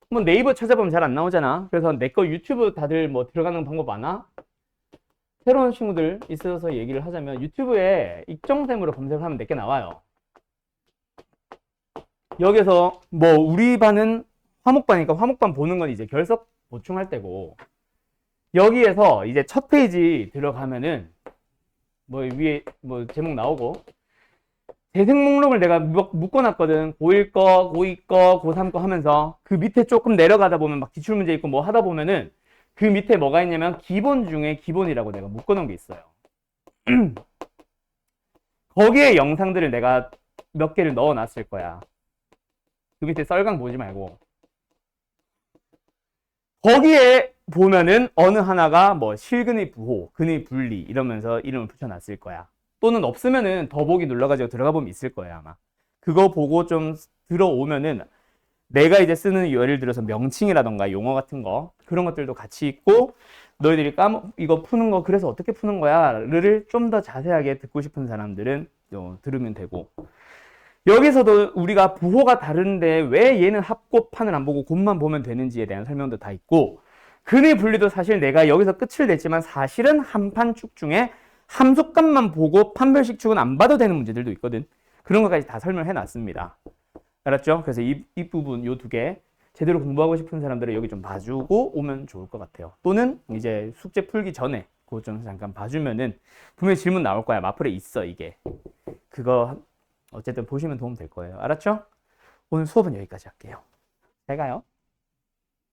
뭐 네이버 찾아보면 잘 안 나오잖아. 그래서 내 거 유튜브 다들 뭐 들어가는 방법 아나? 새로운 친구들 있어서 얘기를 하자면 유튜브에 익정샘으로 검색을 하면 몇 개 나와요. 여기서 뭐 우리 반은 화목반이니까 화목반 보는 건 이제 결석 보충할 때고 여기에서 이제 첫 페이지 들어가면은 뭐 위에 뭐 제목 나오고 재생 목록을 내가 묶어놨거든. 고1 거, 고2 거, 고3 거 하면서 그 밑에 조금 내려가다 보면 막 기출문제 있고 뭐 하다 보면은 그 밑에 뭐가 있냐면 기본 중에 기본이라고 내가 묶어놓은 게 있어요. 거기에 영상들을 내가 몇 개를 넣어놨을 거야. 그 밑에 썰강 보지 말고. 거기에 보면은 어느 하나가 뭐 실근의 부호, 근의 분리 이러면서 이름을 붙여놨을 거야. 또는 없으면은 더보기 눌러가지고 들어가 보면 있을 거예요, 아마. 그거 보고 좀 들어오면은 내가 이제 쓰는 예를 들어서 명칭이라던가 용어 같은 거 그런 것들도 같이 있고 너희들이 이거 푸는 거 그래서 어떻게 푸는 거야?를 좀 더 자세하게 듣고 싶은 사람들은 들으면 되고 여기서도 우리가 부호가 다른데 왜 얘는 합곱판을 안 보고 곱만 보면 되는지에 대한 설명도 다 있고 근의 분리도 사실 내가 여기서 끝을 냈지만 사실은 한 판 축 중에 함수값만 보고 판별식 축은 안 봐도 되는 문제들도 있거든. 그런 것까지 다 설명해 놨습니다. 알았죠? 그래서 이 부분 요 두 개 제대로 공부하고 싶은 사람들은 여기 좀 봐주고 오면 좋을 것 같아요. 또는 이제 숙제 풀기 전에 그거 좀 잠깐 봐주면은 분명히 질문 나올 거야. 마플에 있어 이게. 그거 어쨌든 보시면 도움 될 거예요. 알았죠? 오늘 수업은 여기까지 할게요. 잘 가요.